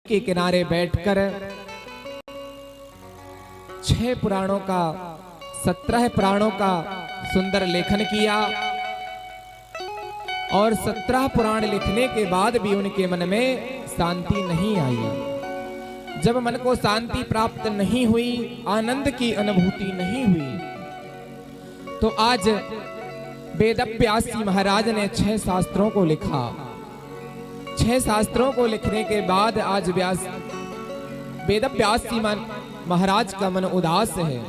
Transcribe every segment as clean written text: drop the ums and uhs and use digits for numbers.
के किनारे बैठकर 6 पुराणों का 17 पुराणों का सुंदर लेखन किया और 17 पुराण लिखने के बाद भी उनके मन में शांति नहीं आई। जब मन को शांति प्राप्त नहीं हुई, आनंद की अनुभूति नहीं हुई, तो आज वेदव्यास जी महाराज ने 6 शास्त्रों को लिखा। 6 शास्त्रों को लिखने के बाद आज वेदव्यास जी महाराज का मन उदास है,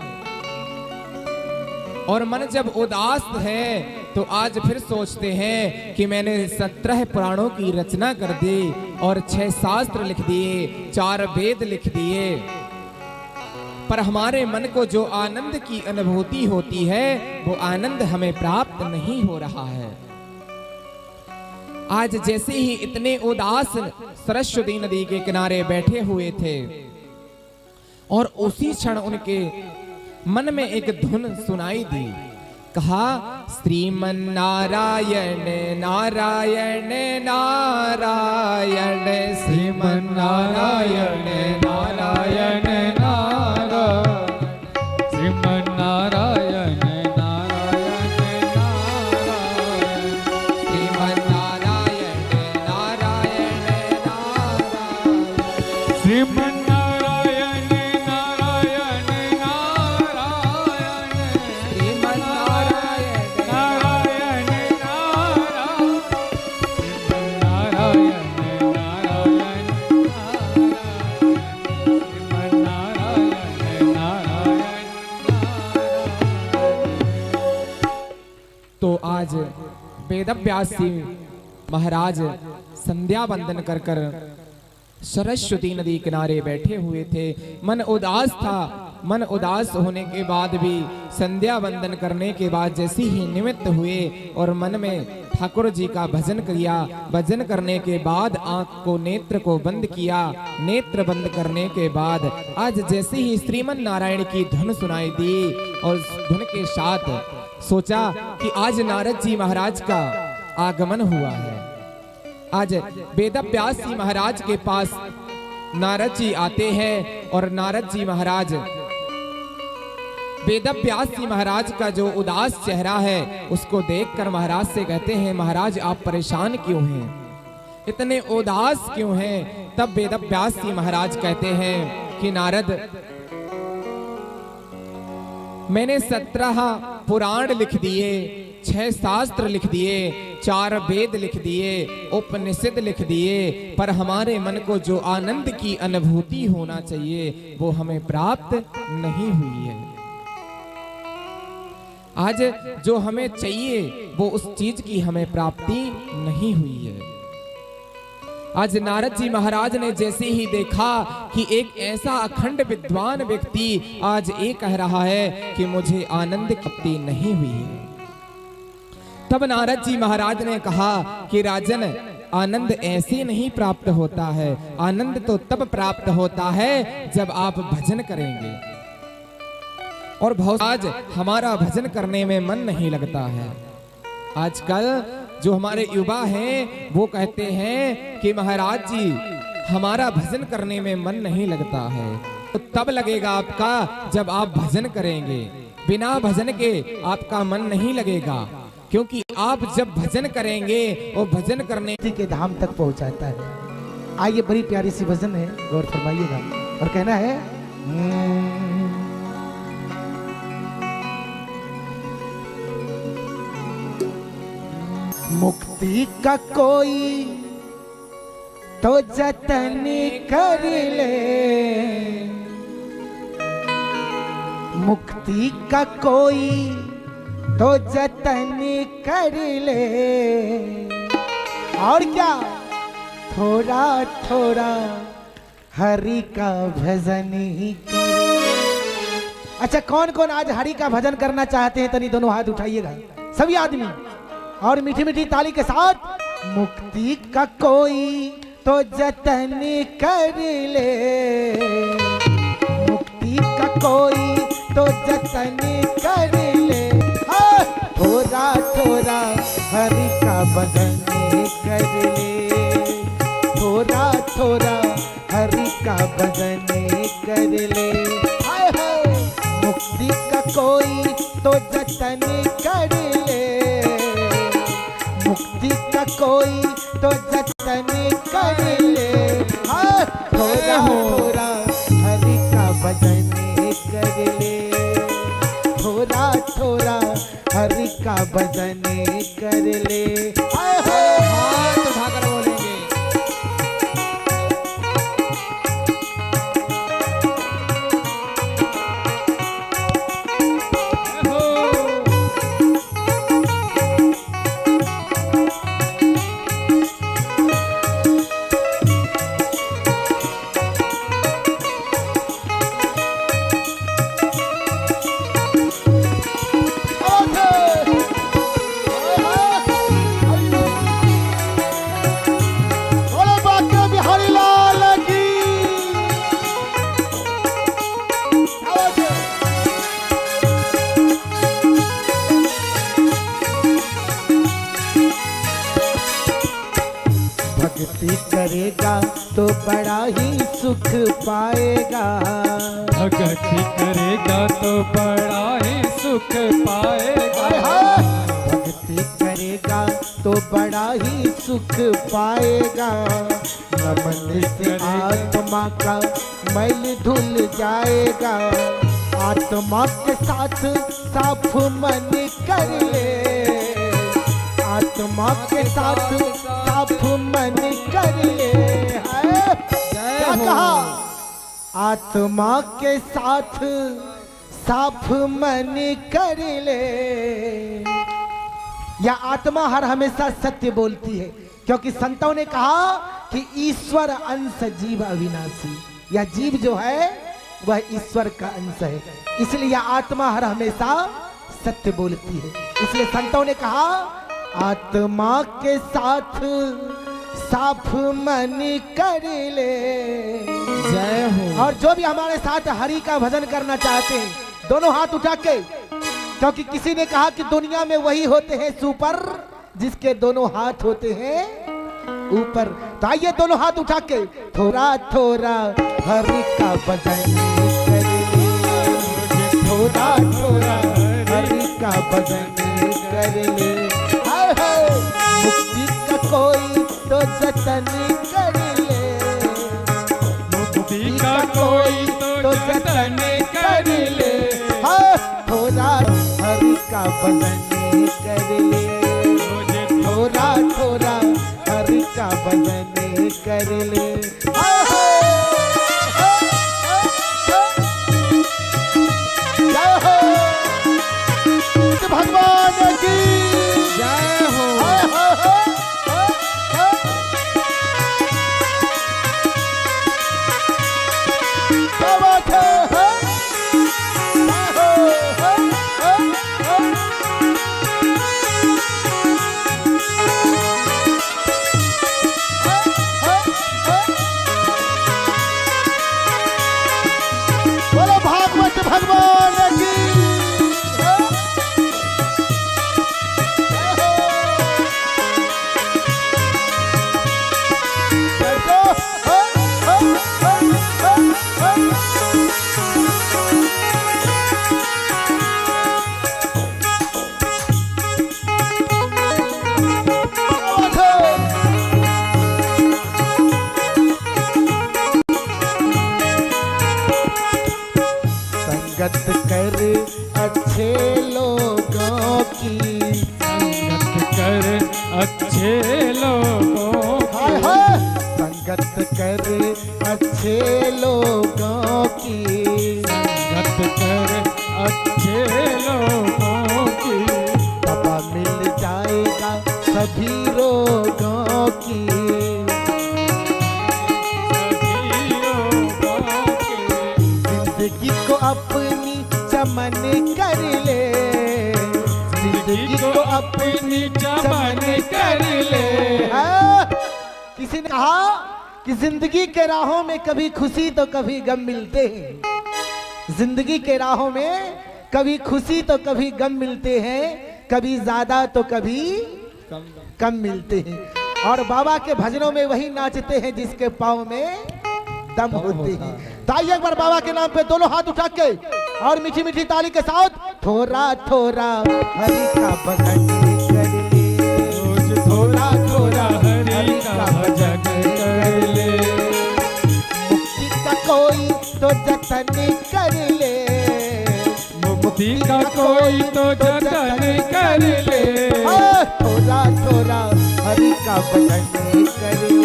और मन जब उदास है तो आज फिर सोचते हैं कि मैंने 17 पुराणों की रचना कर दी और 6 शास्त्र लिख दिए, 4 वेद लिख दिए, पर हमारे मन को जो आनंद की अनुभूति होती है वो आनंद हमें प्राप्त नहीं हो रहा है। आज जैसे ही इतने उदास सरस्वती नदी के किनारे बैठे हुए थे और उसी क्षण उनके मन में एक धुन सुनाई दी। कहा, श्रीमन नारायण नारायण नारायण, श्रीमन नारायण नारायण नारायण, श्रीमन नारायण नारायण नारायण, श्रीमन नारायण नारायण नारायण, श्रीमन तो आज वेदव्यास जी महाराज संध्या वंदन कर कर सरस्वती नदी किनारे बैठे हुए थे। मन उदास था। मन उदास होने के बाद भी संध्या वंदन करने के बाद जैसे ही निमित्त हुए और मन में ठाकुर जी का भजन किया। भजन करने के बाद आंख को नेत्र को बंद किया। नेत्र बंद करने के बाद आज जैसे ही श्रीमन नारायण की धुन सुनाई दी और धुन के साथ सोचा कि आज नारद जी महाराज का आगमन हुआ है। आज वेदव्यास जी महाराज के पास नारद जी आते हैं और नारद जी महाराज वेदव्यास जी महाराज का जो उदास चेहरा है उसको देखकर महाराज से कहते हैं, महाराज आप परेशान क्यों हैं, इतने उदास क्यों हैं। तब वेदव्यास जी महाराज कहते हैं कि नारद, मैंने 17 पुराण लिख दिए, 6 शास्त्र लिख दिए, 4 वेद लिख दिए, उपनिषद लिख दिए, पर हमारे मन को जो आनंद की अनुभूति होना चाहिए वो हमें प्राप्त नहीं हुई है। आज जो हमें चाहिए वो उस चीज की हमें प्राप्ति नहीं हुई है। आज नारद जी महाराज ने जैसे ही देखा कि एक ऐसा अखंड विद्वान व्यक्ति आज ये कह रहा है कि मुझे आनंद प्राप्ति नहीं हुई है, तब नारद जी महाराज ने कहा कि राजन, आनंद ऐसे नहीं प्राप्त होता है। आनंद तो तब प्राप्त होता है जब आप भजन करेंगे, और बहुत आज हमारा भजन करने में मन नहीं लगता है। आजकल जो हमारे युवा हैं वो कहते हैं कि महाराज जी हमारा भजन करने में मन नहीं लगता है। तो तब लगेगा आपका जब आप भजन करेंगे। बिना भजन के आपका मन नहीं लगेगा, क्योंकि आप जब भजन करेंगे वो भजन करने के धाम तक पहुंचाता है। आइए, बड़ी प्यारी सी भजन है, गौर फरमाइएगा और कहना है, मुक्ति का कोई तो जतन कर ले, मुक्ति का कोई तो जतन कर ले, और क्या थोड़ा थोड़ा हरि का भजन ही करे। अच्छा, कौन कौन आज हरि का भजन करना चाहते हैं? तनी दोनों हाथ उठाइएगा सभी आदमी, और मीठी मीठी ताली के साथ। मुक्ति का कोई तो जतन कर ले, मुक्ति का कोई तो जतन कर ले, थोड़ा थोड़ा हरि का भजन कर ले, थोड़ा थोड़ा हरि भजन कर ले। हाय हाय मुक्ति का कोई तो जतन कर ले, मुक्ति का कोई तो जतन कर ले। हाँ थोड़ा थोड़ा हरि का भजन कर ले, थोड़ा थोड़ा हरि का भजन कर ले। हाय हाय हाथ उठाकर बोलेंगे करेगा तो बड़ा ही सुख पाएगा, भक्ति करेगा तो बड़ा ही सुख पाएगा। भक्ति करेगा तो बड़ा ही सुख पाएगा। नमन से आत्मा का मैल धुल जाएगा, आत्मा के साथ साफ मन कर ले, आत्मा के साथ साफ मन कर ले। क्या कहा? आत्मा के साथ साफ मन कर ले। या आत्मा हर हमेशा सत्य बोलती है, क्योंकि संतों ने कहा कि ईश्वर अंश जीव अविनाशी, या जीव जो है वह ईश्वर का अंश है, इसलिए यह आत्मा हर हमेशा सत्य बोलती है। इसलिए संतों ने कहा आत्मा के साथ साफ मन कर ले। जय हो। और जो भी हमारे साथ हरि का भजन करना चाहते हैं दोनों हाथ उठा के, क्योंकि किसी ने कहा कि दुनिया में वही होते हैं सुपर जिसके दोनों हाथ होते हैं ऊपर। तो आइए दोनों हाथ उठा के थोड़ा थोड़ा हरि का भजन कर ले, थोड़ा थोड़ा हरि का भजन कर ले। हाय हाय मुक्ति का कोई तो जतन कर ले, मुक्ति का कोई तो जतन कर ले। हाँ थोड़ा हरि का भजन कर ले, थोड़ा थोड़ा हरि का भजन कर ले। जय हो भगवान की जय हो। क्या बात है? बोलो भागवत भगवान की। संगत कर अच्छे लोगों की, संगत कर अच्छे लोगों हाय की, हाय संगत कर अच्छे लोगों की, संगत कर अच्छे लोगों की। दवा मिल जाएगा सभी रोगों की, सभी लोगों की। जिंदगी को अपनी चमन कर ले, जिंदगी को अपनी चमन कर ले। हाँ? किसी ने कहा कि जिंदगी के राहों में कभी खुशी तो कभी गम मिलते हैं, जिंदगी के राहों में कभी खुशी तो कभी गम मिलते हैं, कभी ज्यादा तो कभी कम मिलते हैं। और बाबा के भजनों में वही नाचते हैं जिसके पाँव में दम होते ही। तो आइए एक बार बाबा के नाम पे दोनों हाथ उठा के और मीठी मीठी ताली के साथ थोड़ा थोड़ा हरि का भजन कर ले, रोज थोड़ा थोड़ा हरि का भजन कर ले। मुक्ति का कोई तो जतन कर ले, मुक्ति का कोई तो जतन कर ले। थोड़ा थोड़ा हरि का भजन कर ले,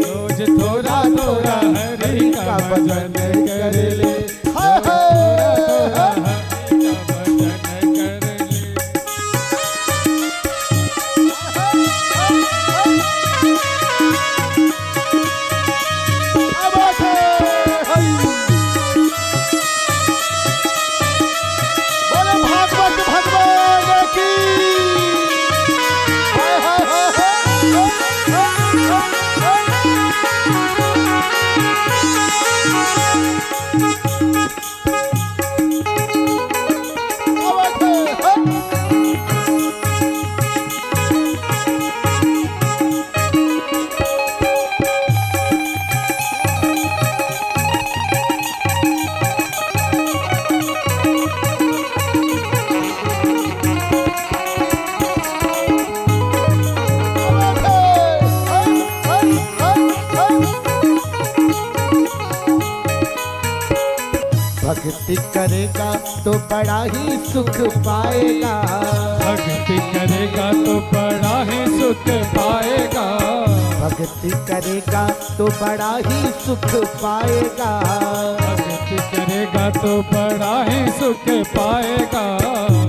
रोज थोड़ा थोड़ा हरि का भजन कर ले। हाय थोड़ा हाय। हरि का भजन कर ले। क्या बात है? हाय। बोले भागवत भगवान की। हाय हाय हाय हाय। क्या बात है? हाय। भक्ति करेगा तो बड़ा ही सुख पाएगा, भक्ति करेगा तो बड़ा ही सुख पाएगा। भक्ति करेगा तो बड़ा ही सुख पाएगा, भक्ति करेगा तो बड़ा ही सुख पाएगा।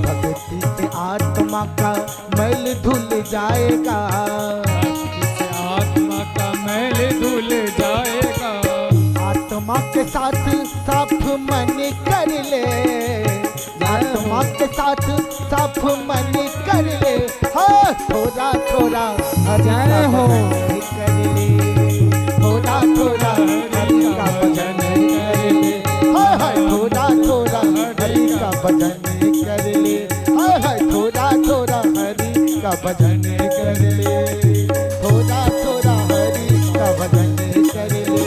भक्ति से आत्मा का मैल धुल जाएगा, भक्ति से आत्मा का मैल धुल जाएगा। आत्मा के साथ साफ मन कर ले, आत्मा के साथ साफ मन कर ले। हाँ थोड़ा थोड़ा जय हो। कर ले, थोड़ा थोड़ा हरि का भजन कर ले। हाय हाय थोड़ा थोड़ा हरि का भजन कर ले, हाय हाय थोड़ा थोड़ा हरि का भजन कर ले, थोड़ा थोड़ा हरि का भजन कर ले,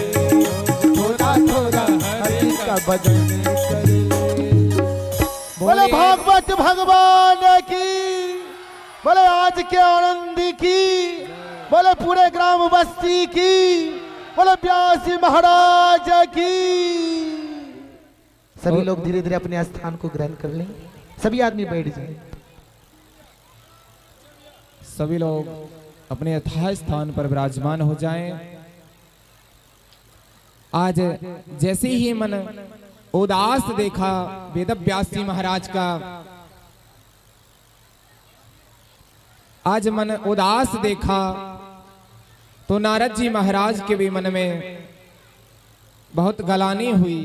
थोड़ा थोड़ा हरि का भजन कर ले। बोले भागवत भगवान की, बोले आज के आनंदी की, बोले पूरे ग्राम बस्ती की, बोले व्यासी महाराज की। सभी लोग धीरे धीरे अपने स्थान को ग्रहण कर लें, सभी आदमी बैठ जाएं। सभी लोग अपने यथा स्थान पर विराजमान हो जाएं। आज जैसे ही मन उदास देखा वेदव्यास जी महाराज का, आज मन उदास देखा तो नारद जी महाराज के भी मन में बहुत गलानी हुई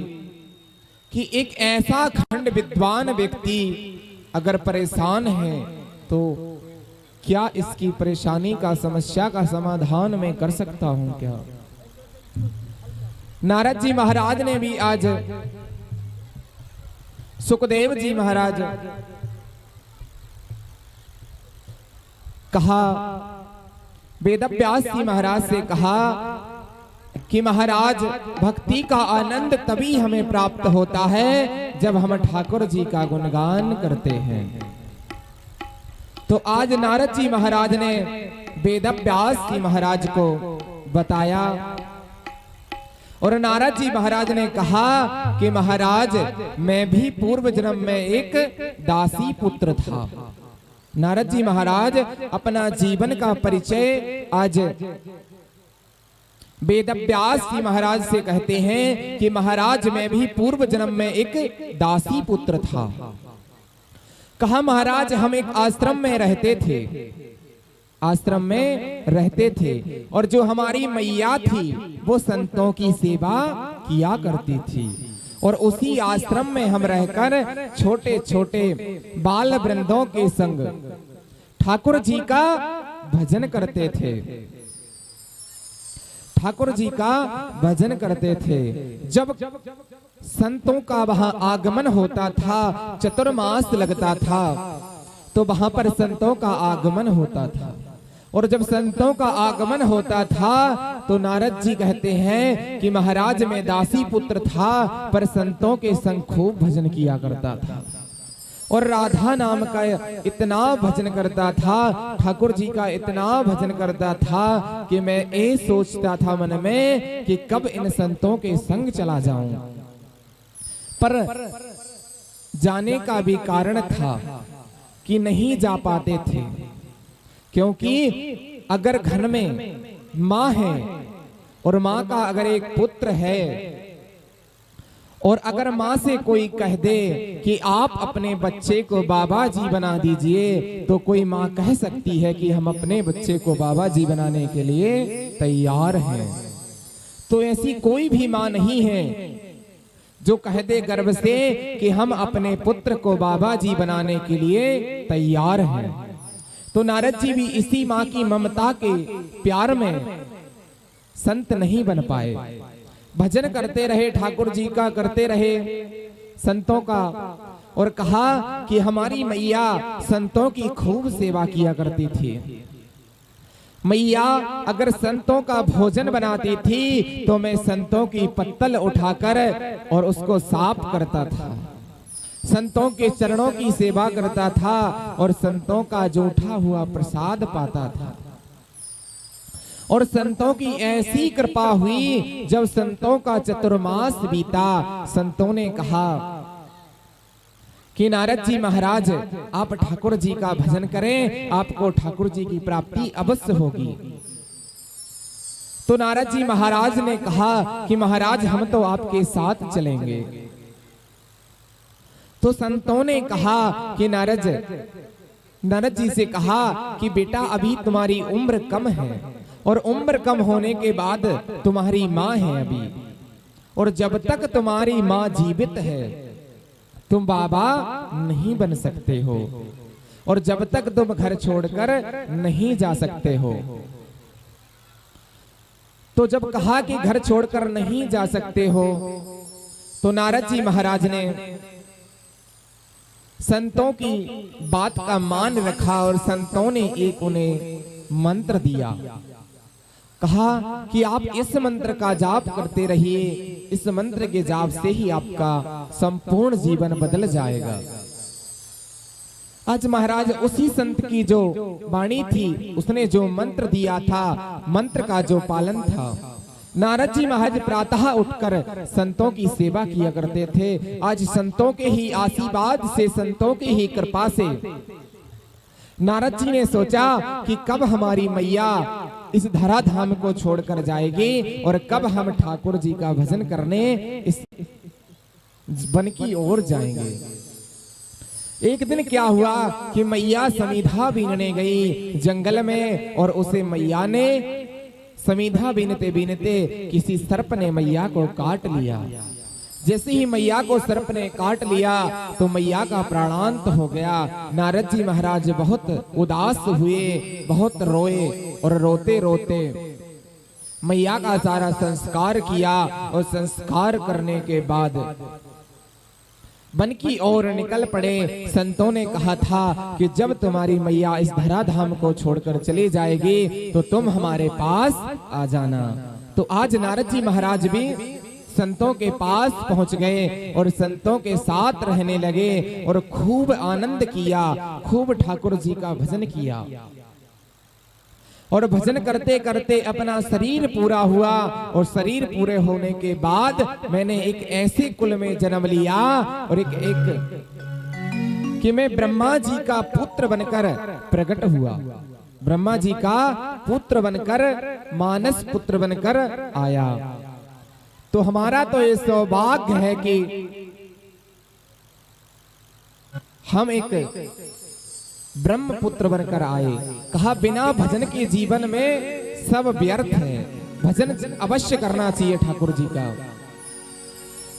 कि एक ऐसा खंड विद्वान व्यक्ति अगर परेशान है तो क्या इसकी परेशानी का, समस्या का समाधान मैं कर सकता हूं क्या। नारद जी महाराज ने भी आज सुखदेव जी महाराज कहा, वेदव्यास जी महाराज से कहा कि महाराज भक्ति का आनंद तभी हमें प्राप्त होता है जब हम ठाकुर जी का गुणगान करते हैं। तो आज नारद जी महाराज ने वेदव्यास जी महाराज को बताया और नारद जी महाराज ने कहा कि महाराज मैं भी पूर्व जन्म में एक दासी पुत्र था। नारद जी महाराज अपना जीवन का परिचय आज वेदव्यास जी महाराज से कहते हैं कि महाराज मैं भी पूर्व जन्म में एक दासी पुत्र था। कहा महाराज हम एक आश्रम में रहते थे, आश्रम में रहते थे और जो हमारी मैया थी वो संतों की सेवा किया करती थी और उसी आश्रम में हम रहकर छोटे छोटे बाल वृंदों के संग ठाकुर जी का भजन करते थे, ठाकुर जी का भजन करते थे। जब संतों का वहां आगमन होता था, चतुर्मास लगता था, तो वहां पर संतों का आगमन होता था और जब संतों का आगमन होता था तो नारद जी कहते हैं कि महाराज में दासी पुत्र था, पर संतों के संग खूब भजन किया करता था और राधा नाम का इतना भजन करता था, ठाकुर जी का इतना भजन करता था कि मैं ये सोचता था मन में कि कब इन संतों के संग चला जाऊं। पर जाने का भी कारण था कि नहीं जा पाते थे, क्योंकि अगर घर में माँ है और माँ का अगर एक पुत्र है और अगर माँ से कोई कह दे कि आप अपने बच्चे को बाबा जी बना दीजिए, तो कोई माँ कह सकती है कि हम अपने बच्चे को बाबा जी बनाने के लिए तैयार हैं। तो ऐसी कोई भी माँ नहीं है जो कह दे गर्व से कि हम अपने पुत्र को बाबा जी बनाने के लिए तैयार हैं। तो नारद जी भी इसी माँ की ममता के प्यार में संत नहीं बन पाए, भजन करते रहे, ठाकुर जी का करते रहे, संतों का, और कहा कि हमारी मैया संतों की खूब सेवा किया करती थी। मैया अगर संतों का भोजन बनाती थी तो मैं संतों की पत्तल उठाकर और उसको साफ करता था, संतों के चरणों की सेवा करता था और संतों का जो उठा हुआ प्रसाद पाता था। और संतों की ऐसी कृपा हुई, जब संतों का चतुर्मास बीता, संतों ने कहा कि नारद जी महाराज आप ठाकुर जी का भजन करें, आपको ठाकुर जी की प्राप्ति अवश्य होगी। तो नारद जी महाराज ने कहा कि महाराज हम तो आपके साथ चलेंगे। तो संतों ने कहा कि नारद जी से कहा कि बेटा अभी तुम्हारी उम्र कम है और उम्र कम होने के बाद तुम्हारी माँ है अभी, और जब तक तुम्हारी माँ जीवित है तुम बाबा नहीं बन सकते हो, और जब तक तुम घर छोड़कर नहीं जा सकते हो। तो जब कहा कि घर छोड़कर नहीं जा सकते हो, तो नारद जी महाराज ने संतों की बात का मान रखा और संतों ने एक उन्हें मंत्र दिया, कहा कि आप इस मंत्र का जाप करते रहिए, इस मंत्र के जाप से ही आपका संपूर्ण जीवन बदल जाएगा। आज महाराज उसी संत की जो वाणी थी, उसने जो मंत्र दिया था, मंत्र का जो पालन था, नारद जी महाराज प्रातः उठकर संतों की सेवा किया करते थे। आज संतों के ही आशीर्वाद से, संतों की ही कृपा से नारद जी ने सोचा कि कब हमारी मैया इस धराधाम को छोड़कर जाएगी और कब हम ठाकुर जी का भजन करने इस वन की ओर जाएंगे। एक दिन क्या हुआ कि मैया समीधा बीनने गई जंगल में, और उसे मैया ने समीधा बीनते बीनते किसी सर्प ने मैया को काट लिया। जैसे ही मैया को सर्प ने काट लिया तो मैया का प्राणांत हो गया। नारद जी महाराज बहुत उदास हुए, बहुत रोए, और रोते रोते मैया का सारा संस्कार किया, और संस्कार करने के बाद वन की ओर निकल पड़े। संतों ने कहा था कि जब तुम्हारी मैया इस धराधाम को छोड़कर चली जाएगी तो तुम हमारे पास आ जाना। तो आज नारद जी महाराज भी संतों के पास पहुंच गए और संतों के साथ रहने लगे और खूब आनंद किया, खूब ठाकुर जी का भजन किया। और भजन करते करते अपना शरीर पूरा हुआ, और शरीर पूरे होने के बाद मैंने एक ऐसे कुल में जन्म लिया और एक कि मैं ब्रह्मा जी का पुत्र बनकर प्रकट हुआ, ब्रह्मा जी का पुत्र बनकर, मानस पुत्र बनकर आया। तो हमारा तो ये सौभाग्य है कि हम एक ब्रह्म पुत्र बनकर आए। कहा बिना भजन के जीवन में सब व्यर्थ है, भजन अवश्य करना चाहिए ठाकुर जी का।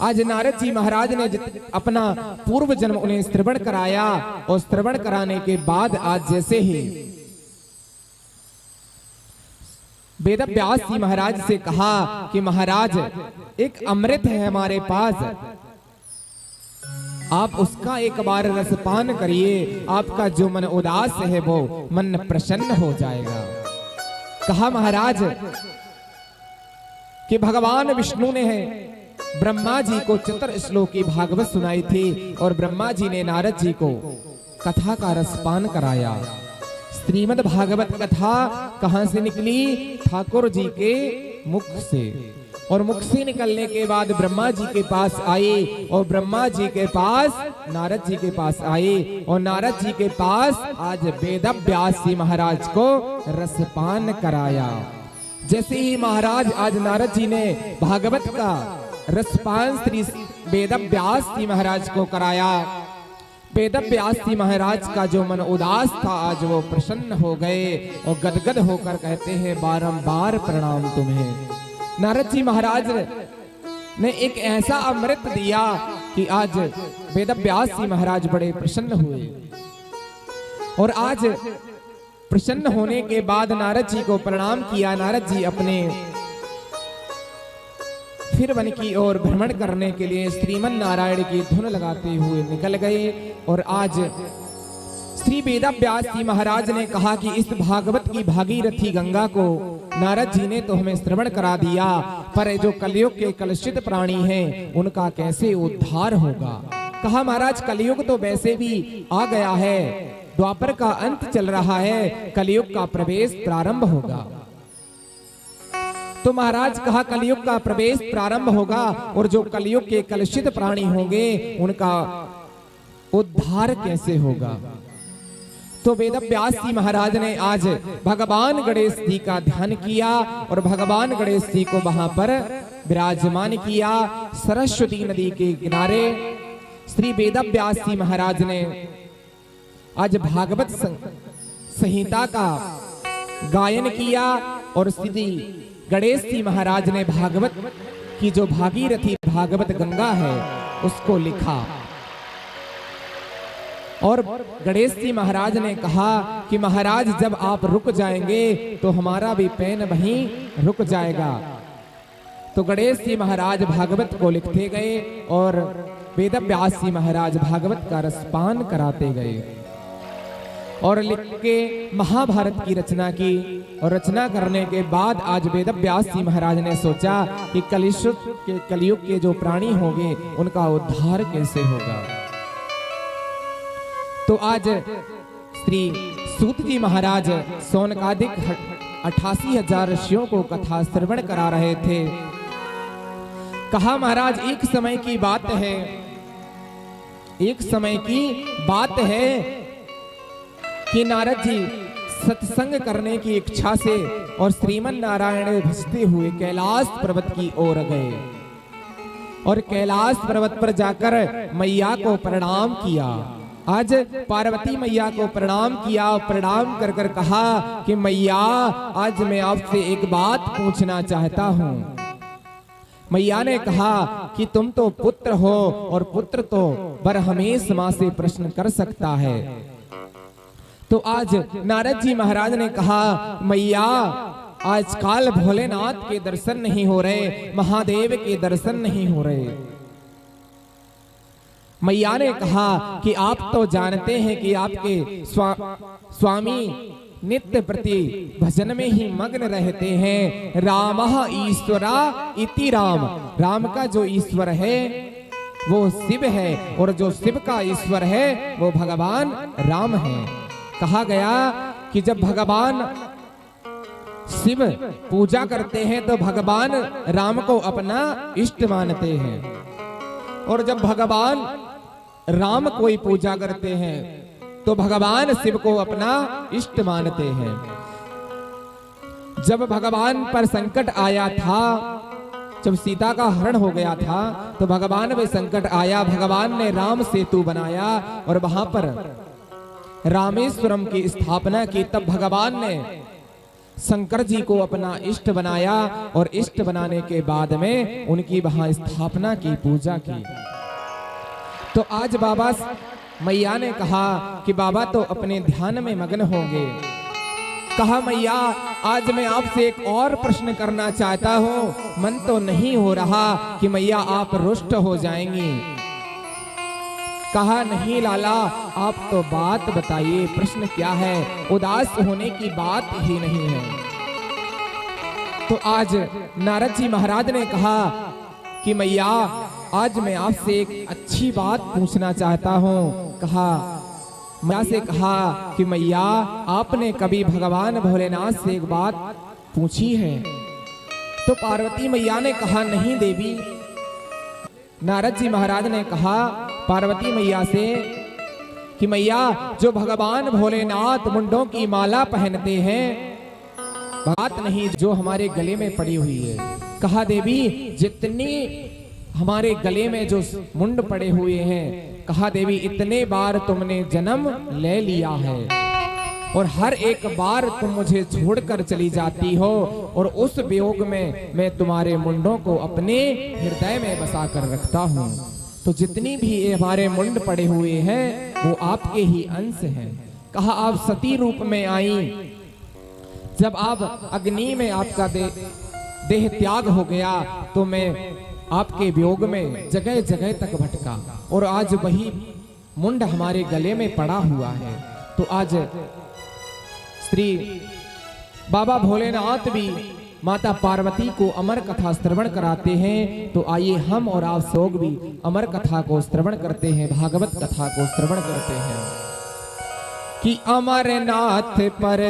आज नारद जी महाराज ने अपना पूर्व जन्म उन्हें श्रवण कराया, और श्रवण कराने के बाद आज जैसे ही वेद व्यास जी महाराज से कहा कि महाराज एक अमृत है हमारे पास, आप उसका एक बार रसपान करिए, आपका जो मन उदास है वो मन प्रसन्न हो जाएगा। कहा महाराज कि भगवान विष्णु ने ब्रह्मा जी को चतुर श्लोक की भागवत सुनाई थी और ब्रह्मा जी ने नारद जी को कथा का रसपान कराया। श्रीमद् भागवत कथा कहां से निकली? ठाकुर जी के मुख से, और मुख से निकलने के बाद ब्रह्मा जी के पास आए और ब्रह्मा जी के पास नारद जी के पास आए और नारद जी के पास आज वेद व्यास जी महाराज को रसपान कराया। जैसे ही महाराज आज नारद जी ने भागवत का रसपान श्री वेद व्यास जी महाराज को कराया, वेद व्यास जी महाराज का जो मन उदास था आज वो प्रसन्न हो गए और गदगद होकर कहते हैं बारंबार प्रणाम तुम्हें। नारद जी महाराज ने एक ऐसा अमृत दिया कि आज वेद व्यास जी महाराज बड़े प्रसन्न हुए। और आज प्रसन्न होने के बाद नारद जी को प्रणाम किया। नारद जी अपने फिर वन की ओर भ्रमण करने के लिए श्रीमन नारायण की धुन लगाते हुए निकल गए। और आज श्री वेद व्यास जी महाराज ने कहा कि इस भागवत की भागीरथी गंगा को नारद जी ने तो हमें श्रवण करा दिया, पर जो कलयुग के कलुषित प्राणी हैं उनका कैसे उद्धार होगा। कहा महाराज कलयुग तो वैसे भी आ गया है, द्वापर का अंत चल रहा है, कलयुग का प्रवेश प्रारंभ होगा। तो महाराज कहा कलयुग का प्रवेश प्रारंभ होगा और जो कलयुग के कलुषित प्राणी होंगे उनका उद्धार कैसे होगा। तो वेद व्यास जी महाराज ने आज भगवान गणेश जी का ध्यान किया और भगवान गणेश जी को वहां पर विराजमान किया। सरस्वती नदी के किनारे श्री वेद व्यास जी महाराज ने आज भागवत संहिता का गायन किया और श्री गणेश जी महाराज ने भागवत की जो भागीरथी भागवत गंगा है उसको लिखा। और गणेश जी महाराज ने कहा कि महाराज जब आप रुक जाएंगे तो हमारा भी पेन वहीं रुक जाएगा। तो गणेश जी महाराज भागवत को लिखते गए और वेद व्यास जी महाराज भागवत का रसपान कराते गए और लिख के महाभारत की रचना की। और रचना करने के बाद आज वेद व्यास जी महाराज ने सोचा कि कलयुग के जो प्राणी होंगे उनका उद्धार कैसे होगा। तो आज श्री सूत जी महाराज सौनकादिक 88,000 ऋषियों को कथा श्रवण करा रहे थे। कहा महाराज एक समय की बात है, एक समय की बात है कि नारद जी सत्संग करने की इच्छा से और श्रीमन नारायण भजते हुए कैलाश पर्वत की ओर गए और कैलाश पर्वत पर जाकर मैया को प्रणाम किया। आज पार्वती मैया को प्रणाम किया और प्रणाम कर कर कहा कि मैया आज मैं आपसे एक बात पूछना चाहता हूँ। मैया ने कहा कि तुम तो पुत्र हो और पुत्र तो बरहमेश मां से प्रश्न कर सकता है। तो आज नारद जी महाराज ने कहा मैया आजकल भोलेनाथ के दर्शन नहीं हो रहे, महादेव के दर्शन नहीं हो रहे। मैया ने कहा कि आप तो जानते हैं कि आपके स्वामी नित्य प्रति भजन में ही मग्न रहते हैं। रामः ईश्वरा इति राम, राम का जो ईश्वर है वो शिव है और जो शिव का ईश्वर है वो भगवान राम है। कहा गया कि जब भगवान शिव पूजा करते हैं तो भगवान राम को अपना इष्ट मानते हैं और जब भगवान राम कोई पूजा करते हैं तो भगवान शिव को अपना इष्ट मानते हैं। जब भगवान पर संकट आया था, जब सीता का हरण हो गया था तो भगवान में संकट आया, भगवान ने राम सेतु बनाया और वहां पर रामेश्वरम की स्थापना की। तब भगवान ने शंकर जी को अपना इष्ट बनाया और इष्ट बनाने के बाद में उनकी वहां स्थापना की, पूजा की। तो आज बाबा मैया ने कहा कि बाबा तो अपने ध्यान में मग्न होंगे। कहा मैया आज मैं आपसे एक और प्रश्न करना चाहता हूँ, मन तो नहीं हो रहा कि मैया आप रुष्ट हो जाएंगी। कहा नहीं लाला आप तो बात बताइए, प्रश्न क्या है। उदास होने की बात ही नहीं है। तो आज नारद जी महाराज ने कहा कि मैया आज मैं आपसे एक अच्छी बात पूछना चाहता हूँ। कहा मैया से कहा कि मैया आपने कभी भगवान भोलेनाथ से एक बात पूछी है? तो पार्वती मैया ने कहा नहीं देवी। नारद जी महाराज ने कहा पार्वती मैया से कि मैया जो भगवान भोलेनाथ मुंडों की माला पहनते हैं बात नहीं जो हमारे गले में पड़ी हुई है। कहा देवी जितनी हमारे गले में जो मुंड पड़े हुए हैं, कहा देवी इतने बार तुमने जन्म ले लिया है और हर एक बार तुम मुझे छोड़कर चली जाती हो और उस वियोग में मैं तुम्हारे मुंडों को अपने हृदय में बसा कर रखता हूँ। तो जितनी भी ये हमारे मुंड पड़े हुए हैं वो आपके ही अंश हैं। कहा आप सती रूप में आई, जब आप अग्नि में आपका देह त्याग हो गया तो मैं आपके वियोग में जगह जगह तक भटका और आज वही मुंड हमारे गले में पड़ा हुआ है। तो आज श्री बाबा भोलेनाथ भी माता पार्वती को अमर कथा श्रवण कराते हैं। तो आइए हम और आप लोग भी अमर कथा को श्रवण करते हैं, भागवत कथा को श्रवण करते हैं कि अमरनाथ पर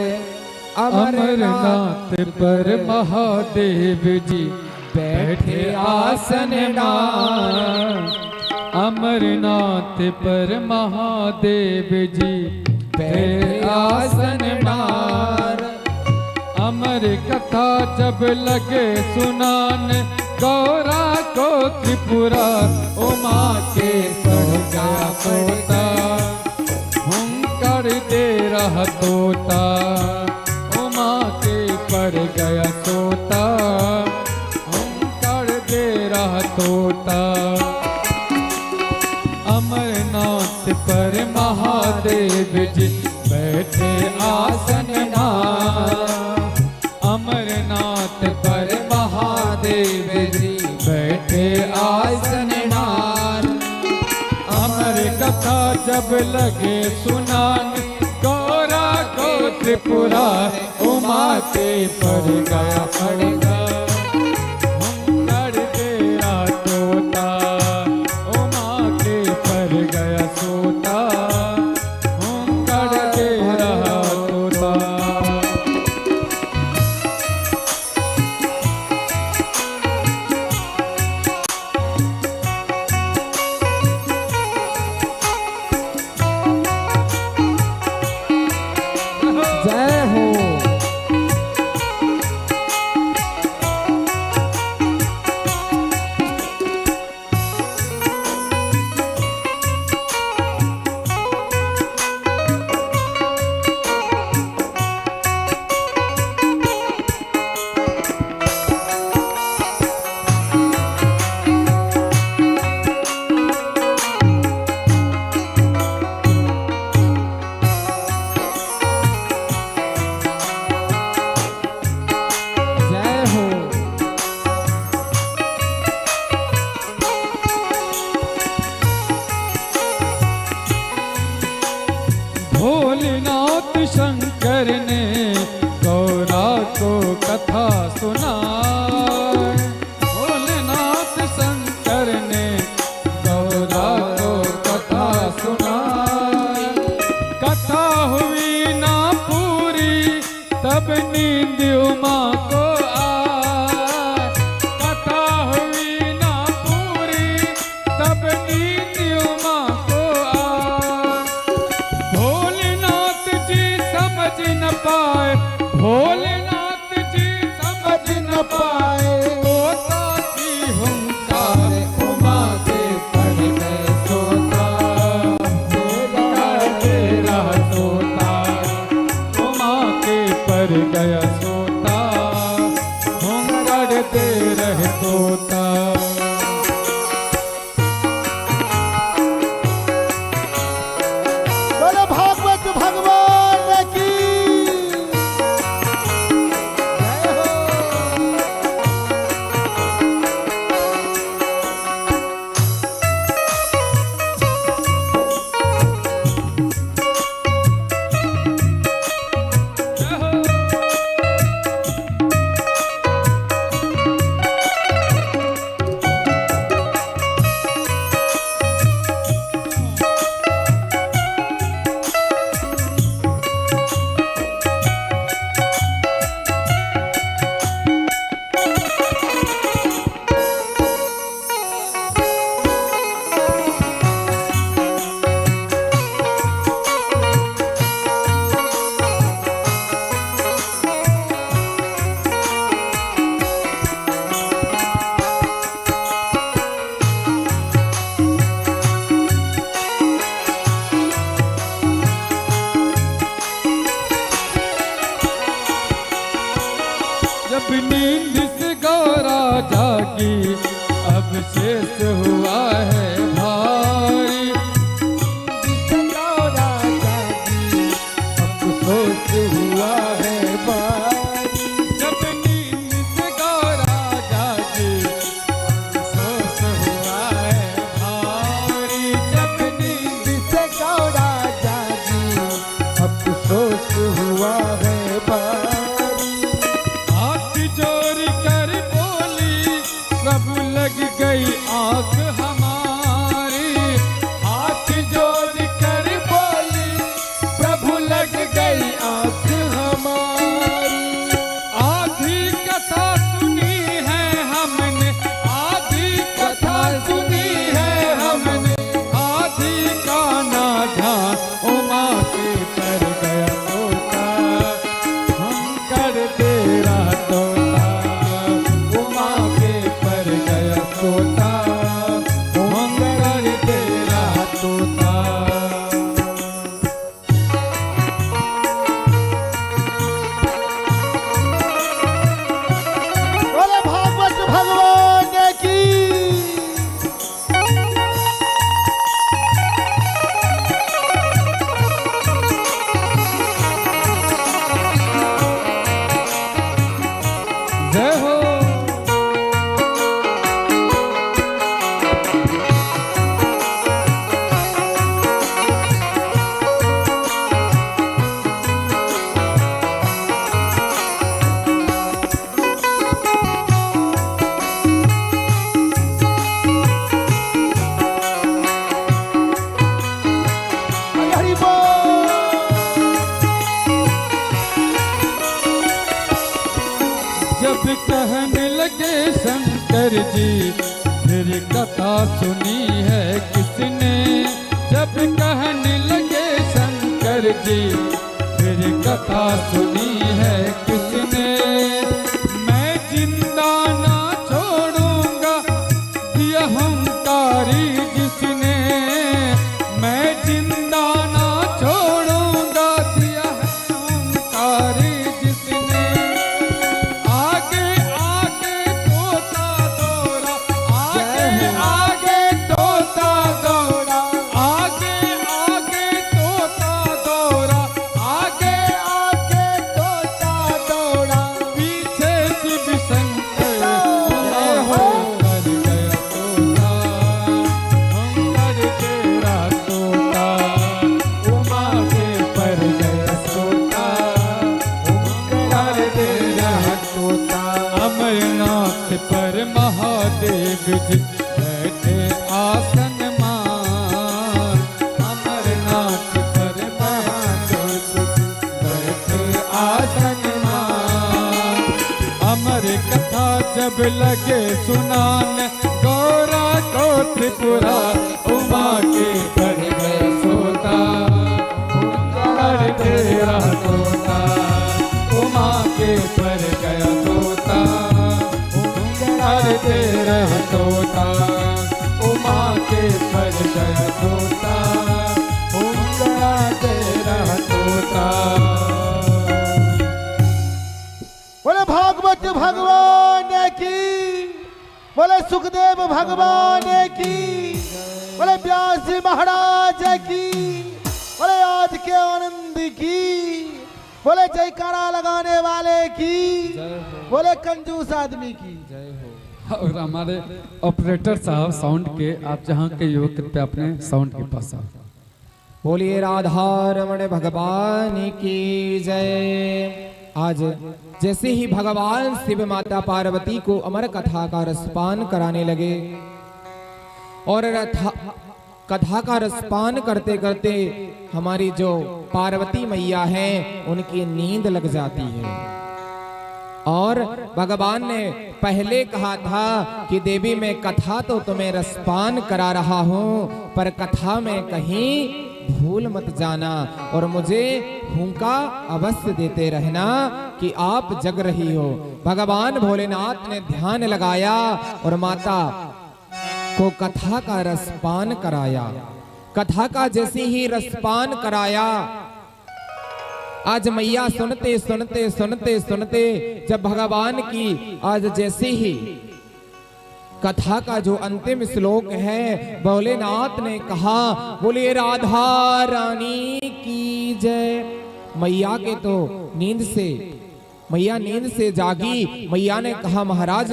अमरनाथ पर महादेव जी बैठे आसन डार। अमरनाथ पर महादेव जी बैठे आसन डार। अमर कथा जब लगे सुनान गौरा को त्रिपुरा उमा के पड़ गया तोता हुंकार दे रहा तोता उमा के पड़ गया तोता हुंकार दे रहा तोता। अमरनाथ पर महादेव जी बैठे आसन डार। अमरनाथ पर महादेव जी बैठे आसन डार। अमर कथा जब लगे सुनान गौरा को त्रिपुरा उमा के पड़ गया पड़ेगा हुंकार तेरा तोता उमा के पड़ गया सोता हुंकार तेरा तोता। जय हो। जय हो। भोलेनाथ शंकर ने गौरा को कथा सुनाई। भोलेनाथ शंकर ने गौरा को कथा सुनाई। कथा हुई ना पूरी तब नींद उमा को आए। कथा हुई ना पूरी तब नींद उमा को आए। भोलेनाथ जी समझ न पाए भोलेनाथ जी समझ न पाए तोता की हुंकार उमा के पड़ गए सोता हुंकार तेरा सोता उमा के पड़ गया सोता हुंकार दे रहे तोता। बोलो भागवत भगवान की जय हो। हुआ है भारी, गौरा जागी अफसोस हुआ है भारी। जब नींद से गौरा जागी अफसोस हुआ है भारी, जब नींद से गौरा जागी अफसोस हुआ है भारी। हाथ जोड़ कर बोली प्रभु लग गई आंख हमारी, हाथ जोड़ कर बोली प्रभु लग गई आंख हमारी। आधी कथा सुनी है हमने, आधी कथा सुनी है हमने, आधी का ना ध्यान उमा के पर गया तोता, हम कर तेरा तोता, उमा के पर गया तोता, हम कर तेरा तोता। बोले भागवत भगवान की। जय हो। हरि बोल। जब कहने लगे शंकर जी फिर कथा सुनी है किसने, जब कहने लगे शंकर जी फिर कथा सुनी है किसने, मैं जिंदा ना छोड़ूंगा दिया हंकारी जिसने, मैं जिंदा ना छोड़ूंगा दिया हंकारी जिसने, आगे आगे तोता दौड़ा, आगे आगे तोता दौड़ा, आगे आगे तोता दौड़ा, आगे आगे तोता दौड़ा। पीछे शिव शंकर हो कर गया तोता, हम कर तेरा तोता, उमा के पर गया तोता, हम कर तेरा तोता। अमरनाथ पर महादेव जी बैठे आसन मान, अमरनाथ पर महादेव जी बैठे आसन मान, अमर कथा जब लगे सुनान गौरा को त्रिपुरा उमा के पर गए सोता, कर तेरा तोता, उमा के पर गया तोता, कर तेरा तोता, उमा के पर गया तोता, कर तेरा तोता। बोले भागवत भगवान की। बोले सुखदेव भगवान की। बोले व्यास जी महाराज की। बोले आज के आनंद की। बोले जयकारा लगाने वाले की। बोले कंजूस आदमी की। और हमारे ऑपरेटर साहब साउंड के, आप जहाँ के युवक कृपया अपने साउंड के पास आओ। बोलिए राधा रमण भगवान की जय। आज जैसे ही भगवान शिव माता पार्वती को अमर कथा का रसपान कराने लगे और कथा का रसपान करते करते हमारी जो पार्वती मैया हैं उनकी नींद लग जाती है। और भगवान ने पहले कहा था कि देवी मैं कथा तो तुम्हें रसपान करा रहा हूं, पर कथा में कहीं भूल मत जाना और मुझे हुंका अवश्य देते रहना कि आप जग रही हो। भगवान भोलेनाथ ने ध्यान लगाया और माता को कथा का रसपान कराया। कथा का जैसे ही रसपान कराया, आज मैया सुनते सुनते सुनते सुनते जब भगवान की आज जैसे ही कथा का जो अंतिम श्लोक है, भोलेनाथ ने कहा, बोले राधा रानी की जय। मैया के तो मैया नींद से जागी। मैया ने कहा, महाराज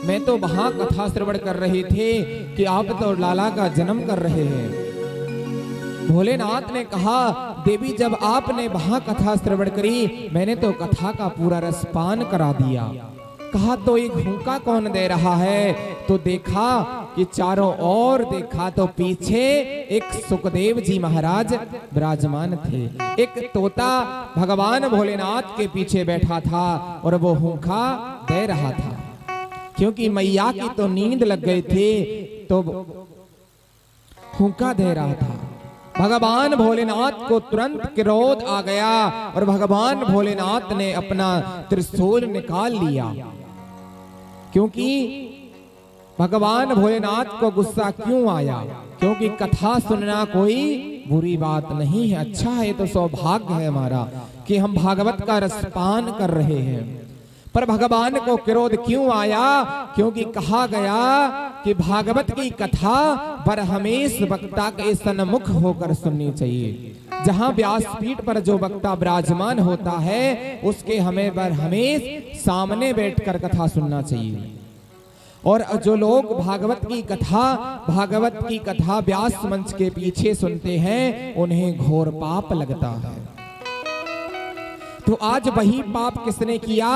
मैं तो वहां कथा श्रवण कर रहे थे कि आप तो लाला का जन्म कर रहे हैं। भोलेनाथ ने कहा, देवी जब आपने वहां कथा श्रवण करी, मैंने तो कथा का पूरा रसपान करा दिया। कहा, तो एक हुंका कौन दे रहा है? तो देखा कि चारों ओर देखा तो पीछे एक सुखदेव जी महाराज विराजमान थे। एक तोता भगवान भोलेनाथ के पीछे बैठा था और वो हुंका दे रहा था। क्योंकि मैया की तो नींद लग गई थी तो हुंका दे रहा था। भगवान भोलेनाथ को तुरंत क्रोध आ गया और भगवान भोलेनाथ ने अपना त्रिशूल निकाल लिया। क्योंकि भगवान भोलेनाथ को गुस्सा क्यों आया? क्योंकि कथा सुनना कोई बुरी बात नहीं है, अच्छा है, तो सौभाग्य है हमारा कि हम भागवत का रसपान कर रहे हैं। पर भगवान को क्रोध क्यों आया? क्योंकि कहा गया कि भागवत की कथा बरहमेश वक्ता के सन्मुख होकर सुननी चाहिए। जहां व्यासपीठ पर जो वक्ता विराजमान होता है उसके हमें बरहमेश सामने बैठकर कथा सुनना चाहिए। और जो लोग भागवत की कथा व्यास मंच के पीछे सुनते हैं उन्हें घोर पाप लगता है। तो आज वही पाप किसने किया?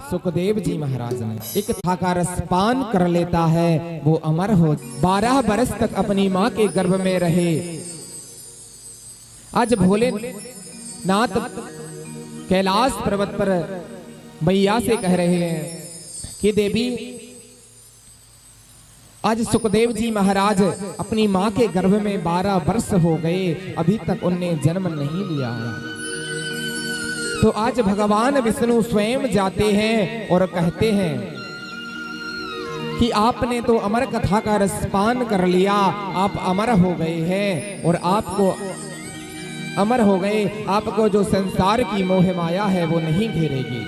सुखदेव जी महाराज ने। एक कथा का रसपान कर लेता है वो अमर हो। 12 बरस तक अपनी माँ के गर्भ में रहे। आज भोलेनाथ कैलाश पर्वत पर मैया से कह रहे हैं कि देवी आज सुखदेव जी महाराज अपनी माँ के गर्भ में 12 वर्ष हो गए, अभी तक उनने जन्म नहीं लिया है। तो आज भगवान विष्णु स्वयं जाते हैं और कहते हैं कि आपने तो अमर कथा का रसपान कर लिया, आप अमर हो गए हैं और आपको अमर हो गए, आपको जो संसार की मोह माया है वो नहीं घेरेगी।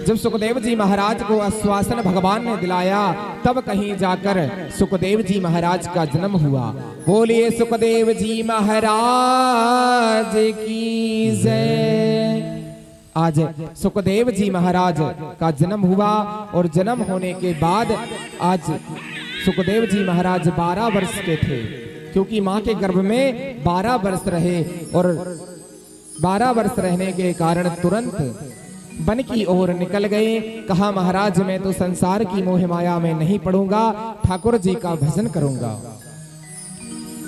जब सुखदेव जी महाराज को आश्वासन भगवान ने दिलाया तब कहीं जाकर सुखदेव जी महाराज का जन्म हुआ। बोलिए सुखदेव जी महाराज की जय। आज सुखदेव जी महाराज का जन्म हुआ और जन्म होने के बाद आज सुखदेव जी महाराज 12 वर्ष के थे, क्योंकि माँ के गर्भ में 12 वर्ष रहे और 12 वर्ष रहने के कारण तुरंत वन की ओर निकल गए। कहा, महाराज मैं तो संसार की मोह माया में नहीं पड़ूंगा, ठाकुर जी का भजन करूंगा।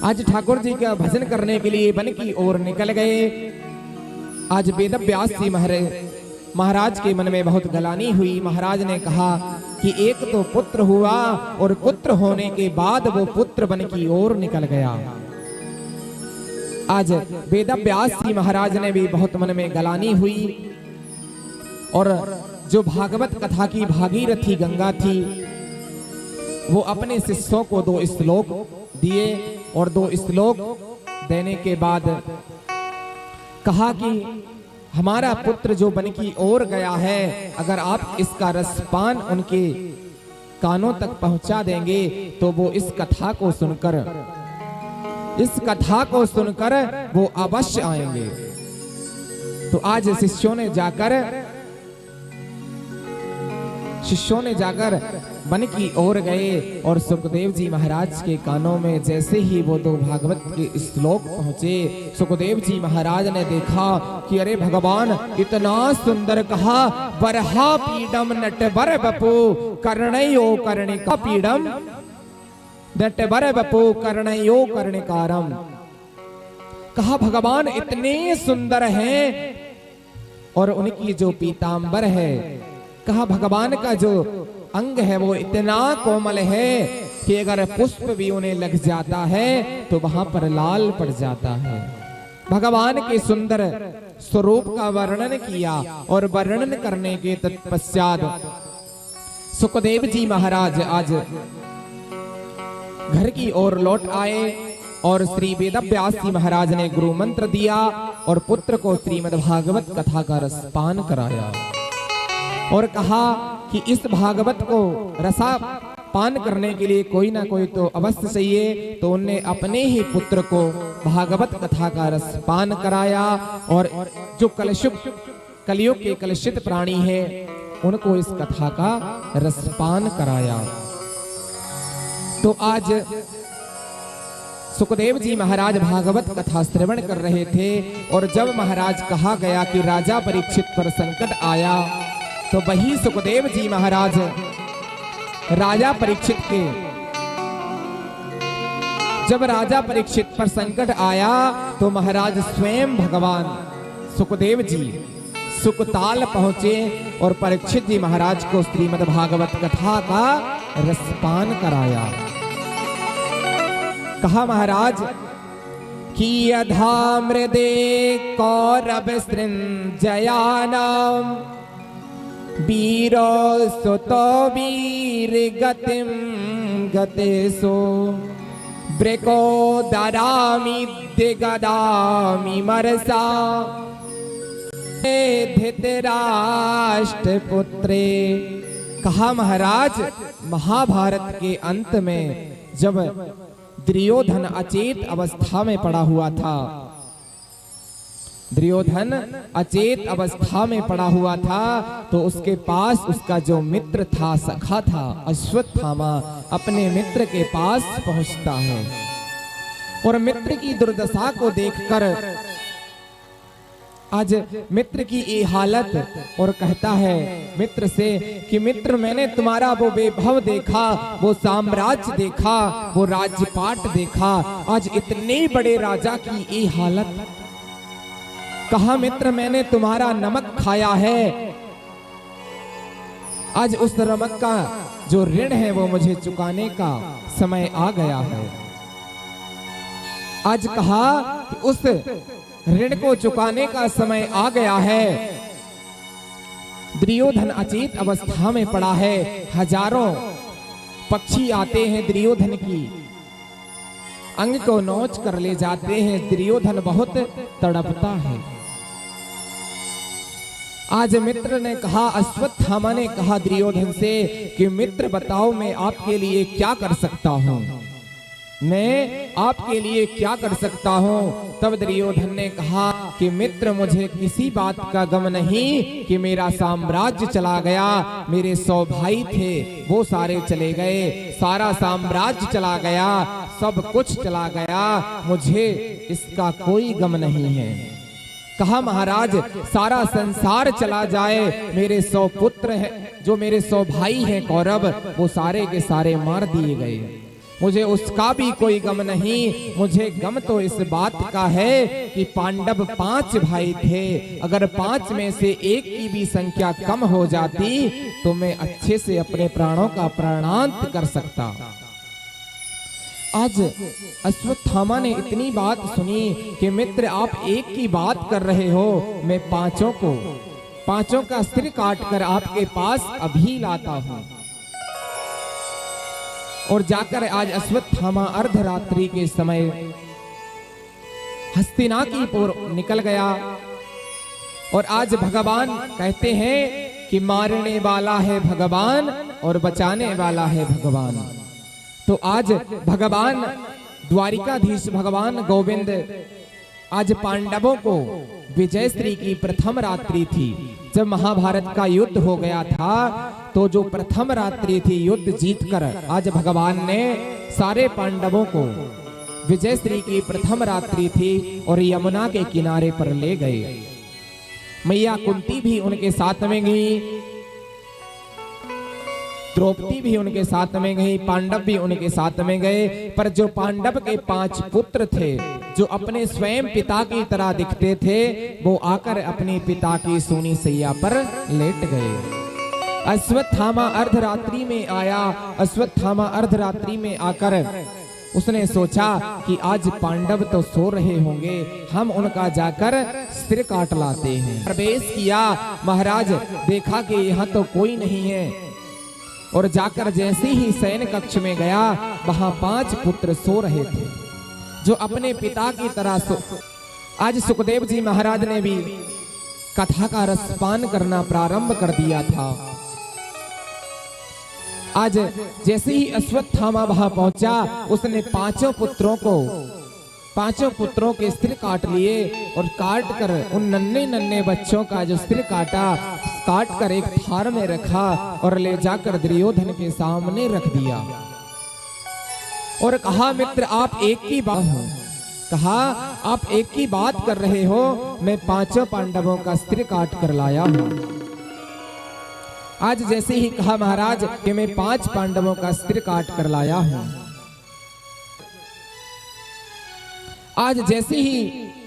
आज ठाकुर जी का भजन करने के लिए वन की ओर निकल गए। आज वेदव्यास जी महाराज के मन में बहुत गलानी हुई। महाराज ने कहा कि एक तो पुत्र हुआ और पुत्र होने के बाद वो पुत्र वन की ओर निकल गया। आज वेदव्यास जी महाराज ने भी बहुत मन में गलानी हुई और जो भागवत कथा की भागीरथी गंगा थी वो अपने शिष्यों को 2 श्लोक दिए और 2 श्लोक देने के बाद कहा कि हमारा पुत्र जो वन की ओर गया है, अगर आप इसका रसपान उनके कानों तक पहुंचा देंगे तो वो इस कथा को सुनकर वो अवश्य आएंगे। तो आज शिष्यों ने जाकर वन की ओर गए और सुखदेव जी महाराज के कानों में जैसे ही वो 2 भागवत के श्लोक पहुंचे, सुखदेव जी महाराज ने देखा कि अरे भगवान इतना सुंदर कहा, बरहा पीडम नटवर बपू कर्णयो कर्णिका पीडम नटवर बपू कर्णयो कर्णिकारम। कहा भगवान इतने सुंदर हैं और उनकी जो पीतांबर है, कहा भगवान का जो अंग है वो इतना कोमल है कि अगर पुष्प भी उन्हें लग जाता है तो वहां पर लाल पड़ जाता है। भगवान के सुंदर स्वरूप का वर्णन किया और वर्णन करने के तत्पश्चात सुखदेव जी महाराज आज घर की ओर लौट आए और श्री वेदव्यास जी महाराज ने गुरु मंत्र दिया और पुत्र को श्रीमद् भागवत कथा का रसपान कराया और कहा कि कि इस भागवत को रसा पान करने के लिए कोई ना कोई तो अवश्य चाहिए। तो उनने अपने ही पुत्र को भागवत कथा का रस पान कराया और जो कलयुग के कलुषित प्राणी है उनको इस कथा का रसपान कराया। तो आज सुखदेव जी महाराज भागवत कथा श्रवण कर रहे थे और जब महाराज कहा गया कि राजा परीक्षित पर संकट आया तो वही सुखदेव जी महाराज राजा परीक्षित के जब राजा परीक्षित पर संकट आया तो महाराज स्वयं भगवान सुखदेव जी सुकताल पहुंचे और परीक्षित जी महाराज को श्रीमद् भागवत कथा का रसपान कराया। कहा महाराज कि यथा मृदे कौरव सृंजयानाम वीरो सुतो वीर गतिम गतेसो ब्रेको दरामि दिगदामि मरसा धृतराष्ट्र पुत्रे। कहा महाराज महाभारत के अंत में जब दुर्योधन अचेत अवस्था में पड़ा हुआ था, दुर्योधन अचेत अवस्था में पड़ा हुआ था तो उसके पास उसका जो मित्र था, सखा था अश्वत्थामा, अपने मित्र के पास पहुंचता है और मित्र की दुर्दशा को देखकर आज मित्र की ये हालत और कहता है मित्र से कि मित्र मैंने तुम्हारा वो वैभव देखा, वो साम्राज्य देखा, वो राज्यपाट देखा, आज इतने बड़े राजा की ये हालत। कहा मित्र मैंने तुम्हारा नमक खाया है, आज उस नमक का जो ऋण है वो मुझे चुकाने का समय आ गया है। आज कहा कि उस ऋण को चुकाने का समय आ गया है। दुर्योधन अचेत अवस्था में पड़ा है, हजारों पक्षी आते हैं दुर्योधन की अंग को नोच कर ले जाते हैं, दुर्योधन बहुत तड़पता है। आज मित्र ने कहा, अश्वत्थामा ने कहा दुर्योधन से कि मित्र बताओ मैं आपके लिए क्या कर सकता हूं, मैं आपके लिए क्या कर सकता हूं। तब दुर्योधन ने कहा कि मित्र मुझे किसी बात का गम नहीं कि मेरा साम्राज्य चला गया, मेरे 100 भाई थे वो सारे चले गए, सारा साम्राज्य चला गया, सब कुछ चला गया, मुझे इसका कोई गम नहीं है। कहा महाराज सारा संसार चला जाए, मेरे 100 पुत्र हैं, जो मेरे 100 भाई हैं कौरव, वो सारे के सारे मार दिए गए, मुझे उसका भी कोई गम नहीं। मुझे गम तो इस बात का है कि पांडव 5 भाई थे, अगर 5 में से एक की भी संख्या कम हो जाती तो मैं अच्छे से अपने प्राणों का प्राणांत कर सकता। आज अश्वत्थामा ने इतनी बात सुनी कि मित्र आप एक की बात कर रहे हो, मैं 5 का सिर काट कर आपके पास अभी लाता हूं। और जाकर आज अश्वत्थामा अर्धरात्रि के समय हस्तिनापुर निकल गया और आज भगवान कहते हैं कि मारने वाला है भगवान और बचाने वाला है भगवान। तो आज भगवान द्वारिकाधीश भगवान गोविंद आज पांडवों को विजयश्री की प्रथम रात्रि थी, जब महाभारत का युद्ध हो गया था तो जो प्रथम रात्रि थी युद्ध जीतकर आज भगवान ने सारे पांडवों को विजयश्री की प्रथम रात्रि थी और यमुना के किनारे पर ले गए। मैया कुंती भी उनके साथ में गई, द्रौपदी भी उनके साथ में गई, पांडव भी उनके साथ में गए। पर जो पांडव के 5 पुत्र थे जो अपने स्वयं पिता की तरह दिखते थे, वो आकर अपने पिता की सोनी सैया पर लेट गए। अश्वत्थामा अर्धरात्रि में आया, अश्वत्थामा अर्धरात्रि में आकर उसने सोचा कि आज पांडव तो सो रहे होंगे, हम उनका जाकर सिर काट लाते हैं। प्रवेश किया, महाराज देखा कि यहाँ तो कोई नहीं है और जाकर जैसे ही शयन कक्ष में गया वहां 5 पुत्र सो रहे थे जो अपने पिता की तरह सो। आज सुखदेव जी महाराज ने भी कथा का रसपान करना प्रारंभ कर दिया था। आज जैसे ही अश्वत्थामा वहां पहुंचा, उसने पांचों पुत्रों के सिर काट लिए और काट कर उन नन्हे नन्हे बच्चों का जो सिर काट कर एक थार में रखा और ले जाकर दुर्योधन के सामने रख दिया और कहा, मित्र आप एक की बात हो, कहा आप एक की बात कर रहे हो, मैं पांचों पांडवों का सिर काट कर लाया हूं। आज जैसे ही कहा महाराज कि मैं 5 पांडवों का सिर काट कर लाया हूं। आज जैसे ही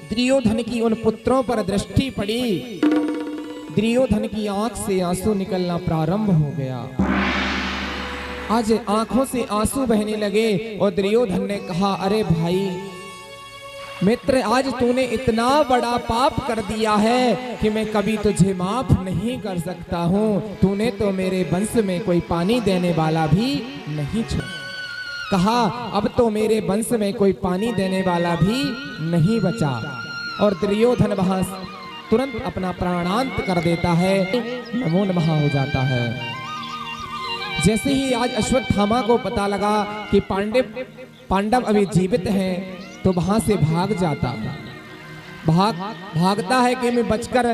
दुर्योधन की उन पुत्रों पर दृष्टि पड़ी, दुर्योधन की आंख से आंसू निकलना प्रारंभ हो गया। आज आंखों से आंसू बहने लगे और दुर्योधन ने कहा, अरे भाई मित्र, आज तूने इतना बड़ा पाप कर दिया है कि मैं कभी तुझे माफ नहीं कर सकता हूँ। तूने तो मेरे वंश में कोई पानी देने वाला भी नहीं छोड़ा। कहा अब तो मेरे वंश में कोई पानी देने वाला भी नहीं बचा। और दुर्योधन वहां तुरंत अपना प्राणांत कर देता है, नमो नमः हो जाता है। जैसे ही आज अश्वत्थामा को पता लगा कि पांडव अभी जीवित हैं, तो वहां से भाग जाता, भागता है कि मैं बचकर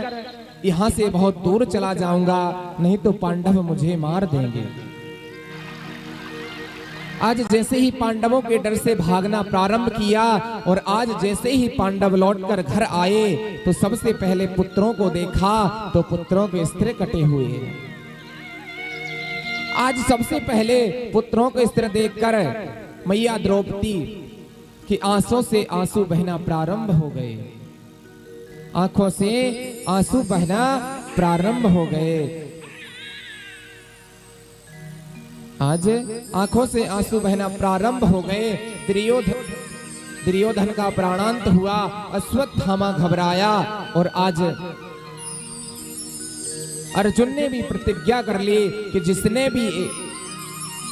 यहां से बहुत दूर चला जाऊंगा, नहीं तो पांडव मुझे मार देंगे। आज जैसे ही पांडवों के डर से भागना प्रारंभ किया और आज जैसे ही पांडव लौटकर घर आए तो सबसे पहले पुत्रों को देखा तो पुत्रों के सिर कटे हुए। आज सबसे पहले पुत्रों के सिर देखकर मैया द्रौपदी की आंसू से आंसू बहना प्रारंभ हो गए, आंखों से आंसू बहना प्रारंभ हो गए। आज आंखों से आंसू बहना प्रारंभ हो गए। दुर्योधन का प्राणांत हुआ। अश्वत्थामा घबराया और आज अर्जुन ने भी प्रतिज्ञा कर ली कि जिसने भी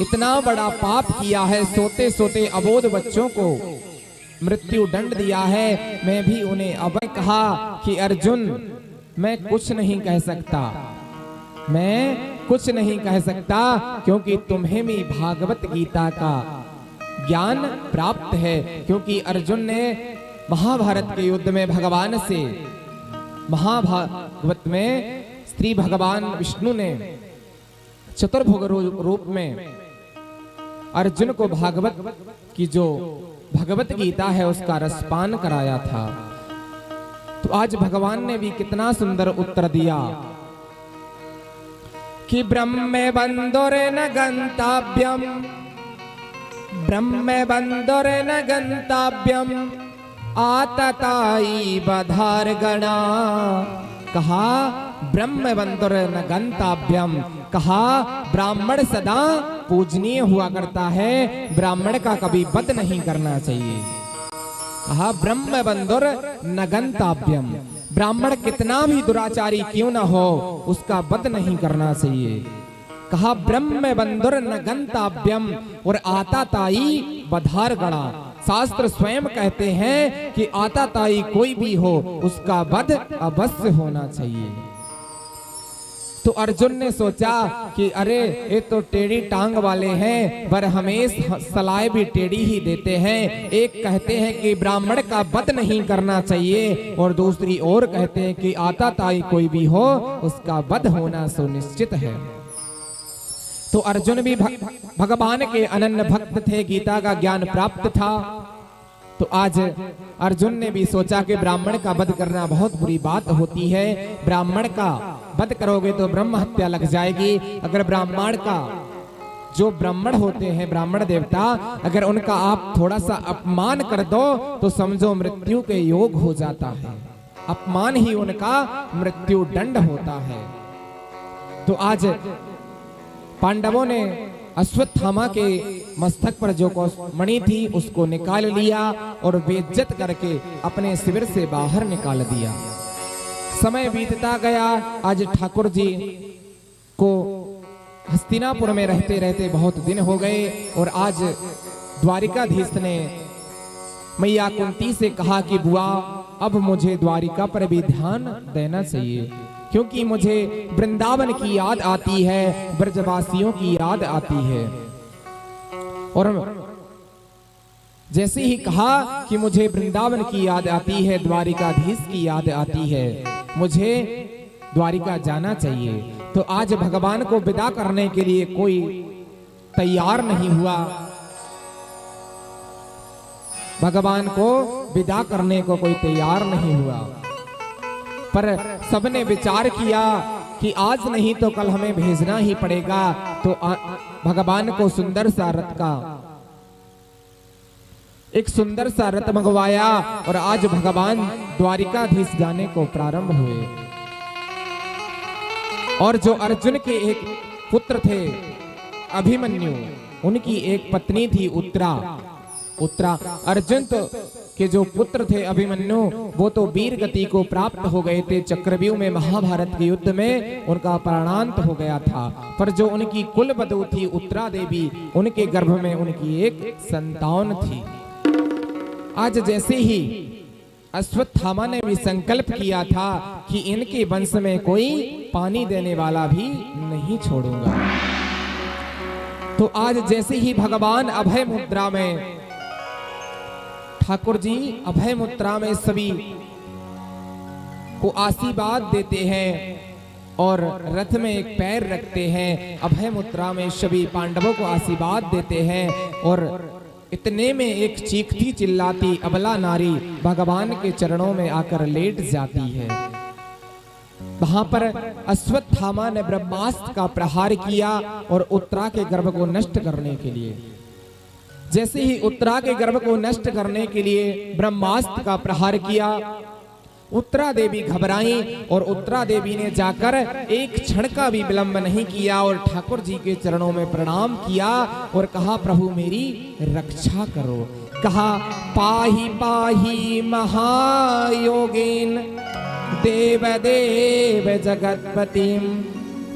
इतना बड़ा पाप किया है, सोते सोते अबोध बच्चों को मृत्यु दंड दिया है, मैं भी उन्हें अब कहा कि अर्जुन मैं कुछ नहीं कह सकता, मैं कुछ नहीं कह सकता, क्योंकि तुम्हें भी भागवत गीता का ज्ञान प्राप्त है। क्योंकि अर्जुन ने महाभारत के युद्ध में भगवान से, महाभागवत में श्री भगवान विष्णु ने चतुर्भुज रूप में अर्जुन को भागवत की जो भगवत गीता है उसका रसपान कराया था। तो आज भगवान ने भी कितना सुंदर उत्तर दिया कि ब्रह्मे बंदोरे न गंतव्यम, ब्रह्मे बंदोरे न गंतव्यम, आतताई बधार गणा। कहा ब्रह्म बंदर न गंतव्यम, कहा ब्राह्मण सदा पूजनीय हुआ करता है, ब्राह्मण का कभी वध नहीं करना चाहिए। कहा ब्रह्म बंदर न गंतव्यम, ब्राह्मण कितना भी दुराचारी क्यों ना हो उसका वध नहीं करना चाहिए। कहा ब्रह्म बंदर न गंतव्यम और आताताई बधार गणा। शास्त्र स्वयं कहते हैं कि आताताई कोई भी हो उसका वध अवश्य होना चाहिए। तो अर्जुन ने सोचा कि अरे ये तो टेढ़ी टांग वाले हैं, पर हमेशा सलाह भी टेढ़ी ही देते हैं। एक कहते हैं कि ब्राह्मण का वध नहीं करना चाहिए और दूसरी ओर कहते हैं कि आताताई कोई भी हो उसका वध होना सुनिश्चित है। तो अर्जुन भी भगवान के अनन्य भक्त थे, गीता का ज्ञान प्राप्त था। तो आज अर्जुन ने भी सोचा कि ब्राह्मण का वध करना बहुत बुरी बात होती है, ब्राह्मण का वध करोगे तो ब्रह्म हत्या लग जाएगी। अगर ब्राह्मण का जो ब्राह्मण होते हैं, ब्राह्मण देवता, अगर उनका आप थोड़ा सा अपमान कर दो तो समझो मृत्यु के योग हो जाता है, अपमान ही उनका मृत्यु दंड होता है। तो आज पांडवों ने अश्वत्थामा के मस्तक पर जो मणि थी उसको निकाल लिया और बेइज्जत करके अपने शिविर से बाहर निकाल दिया। समय बीतता गया। आज ठाकुर जी को हस्तिनापुर में रहते रहते बहुत दिन हो गए और आज द्वारिकाधीश ने मैया कुंती से कहा कि बुआ अब मुझे द्वारिका पर भी ध्यान देना चाहिए, क्योंकि मुझे वृंदावन की याद आती है, ब्रजवासियों की याद आती है। और जैसे ही कहा कि मुझे वृंदावन की याद आती है, द्वारिकाधीश की याद आती है, मुझे द्वारिका जाना चाहिए, तो आज भगवान को विदा करने के लिए कोई तैयार नहीं हुआ। भगवान को विदा करने को कोई तैयार नहीं हुआ, पर सबने विचार किया कि आज नहीं तो कल हमें भेजना ही पड़ेगा। तो भगवान को सुंदर सा रथ का एक सुंदर सा रथ मंगवाया और आज भगवान द्वारिकाधीश जाने को प्रारंभ हुए। और जो अर्जुन के एक पुत्र थे अभिमन्यु, उनकी एक पत्नी थी उत्तरा। अर्जुन तो के जो पुत्र थे अभिमन्यु, वो तो वीर गति को प्राप्त हो गए थे। चक्रव्यूह में महाभारत के युद्ध में उनका प्राणांत हो गया था। पर जो उनकी कुलवधू थी उत्तरा देवी, उनके गर्भ में उनकी एक संतान थी। आज जैसे ही अश्वत्थामा ने भी संकल्प किया था कि इनके वंश में कोई पानी देने वाला भी नहीं छोड़ूंगा, तो आज जैसे ही भगवान अभय मुद्रा में, ठाकुर जी अभय मुद्रा में सभी को आशीर्वाद देते हैं और रथ में एक पैर रखते हैं, अभय मुद्रा में सभी पांडवों को आशीर्वाद देते हैं। और इतने में एक चीखती चिल्लाती अबला नारी भगवान के चरणों में आकर लेट जाती है। वहां पर अश्वत्थामा ने ब्रह्मास्त्र का प्रहार किया और उत्तरा के गर्भ को नष्ट करने के लिए, जैसे ही उत्तरा के गर्भ को नष्ट करने के लिए ब्रह्मास्त्र का प्रहार किया, उत्तरा देवी घबराई और उत्तरा देवी ने जाकर एक क्षण का भी विलंब नहीं किया और ठाकुर जी के चरणों में प्रणाम किया और कहा, प्रभु मेरी रक्षा करो। कहा, पाहि पाहि महायोगेन देव देव जगतपतिम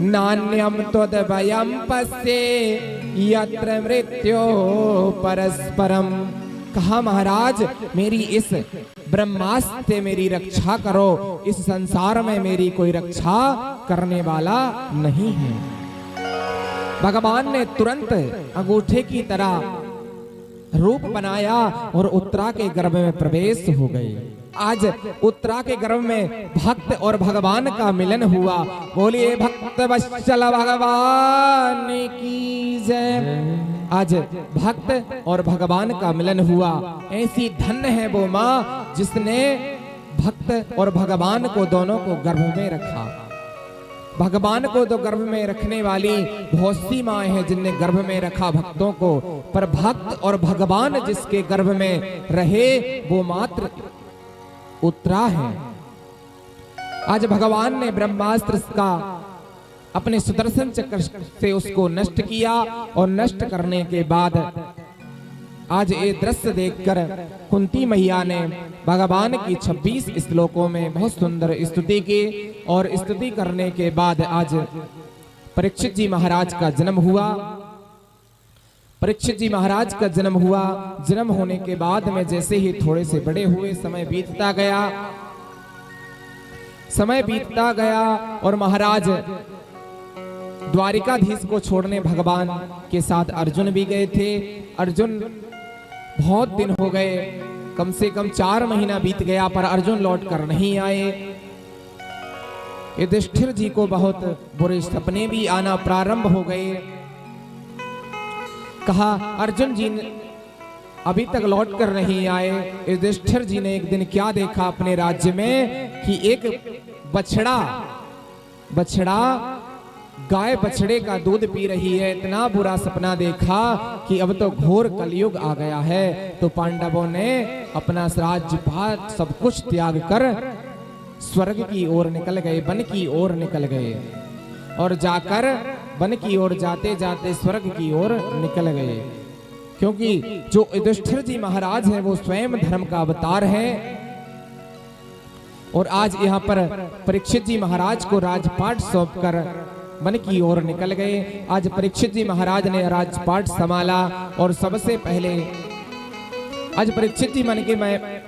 नान्यम त्वद्भयं पश्ये यत्र मृत्यो परस्परम। कहा, महाराज मेरी इस ब्रह्मास्त्र से मेरी रक्षा करो, इस संसार में मेरी कोई रक्षा करने वाला नहीं है। भगवान ने तुरंत अंगूठे की तरह रूप बनाया और उत्तरा के गर्भ में प्रवेश हो गए। आज उत्तरा के गर्भ में भक्त और भगवान का मिलन हुआ। बोलिए भक्त वत्सल भगवान की जय। आज भक्त और भगवान का मिलन हुआ। ऐसी धन्य है वो माँ जिसने भक्त और भगवान को दोनों को गर्भ में रखा। भगवान को तो गर्भ में रखने वाली बहुत सी माँ है जिनने गर्भ में रखा भक्तों को, पर भक्त और भगवान जिसके गर्भ में रहे वो मात्र उत्तरा है। आज भगवान ने ब्रह्मास्त्र का अपने सुदर्शन चक्र से उसको नष्ट किया और नष्ट करने के बाद आज ये दृश्य देखकर कुंती मैया ने भगवान की 26 श्लोकों में बहुत सुंदर स्तुति की और स्तुति करने के बाद आज परीक्षित जी महाराज का जन्म हुआ। परीक्षित जी महाराज का जन्म हुआ। जन्म होने के बाद में जैसे ही थोड़े से बड़े हुए, समय बीतता गया, समय बीतता गया और महाराज द्वारिकाधीश को छोड़ने भगवान के साथ अर्जुन भी गए थे। अर्जुन बहुत दिन हो गए, कम से कम 4 महीना बीत गया, पर अर्जुन लौट कर नहीं आए। युधिष्ठिर जी को बहुत बुरे सपने भी आना प्रारंभ हो गए। कहा, अर्जुन जी अभी तक लौट कर नहीं आए। युधिष्ठिर जी ने एक दिन क्या देखा अपने राज्य में कि एक बछड़ा गाय बछड़े का दूध पी रही है। इतना बुरा सपना देखा कि अब तो घोर कलयुग आ गया है। तो पांडवों ने अपना राज्यपाट सब कुछ त्याग कर स्वर्ग की ओर निकल गए, वन की ओर निकल गए और जाकर वन की ओर जाते जाते स्वर्ग की ओर निकल गए। क्योंकि जो युधिष्ठिर जी महाराज हैं वो स्वयं धर्म का अवतार है। और आज यहाँ पर परीक्षित जी महाराज को राजपाट सौंपकर वन की ओर निकल गए। आज परीक्षित जी महाराज ने राजपाट संभाला और सबसे पहले आज परीक्षित जी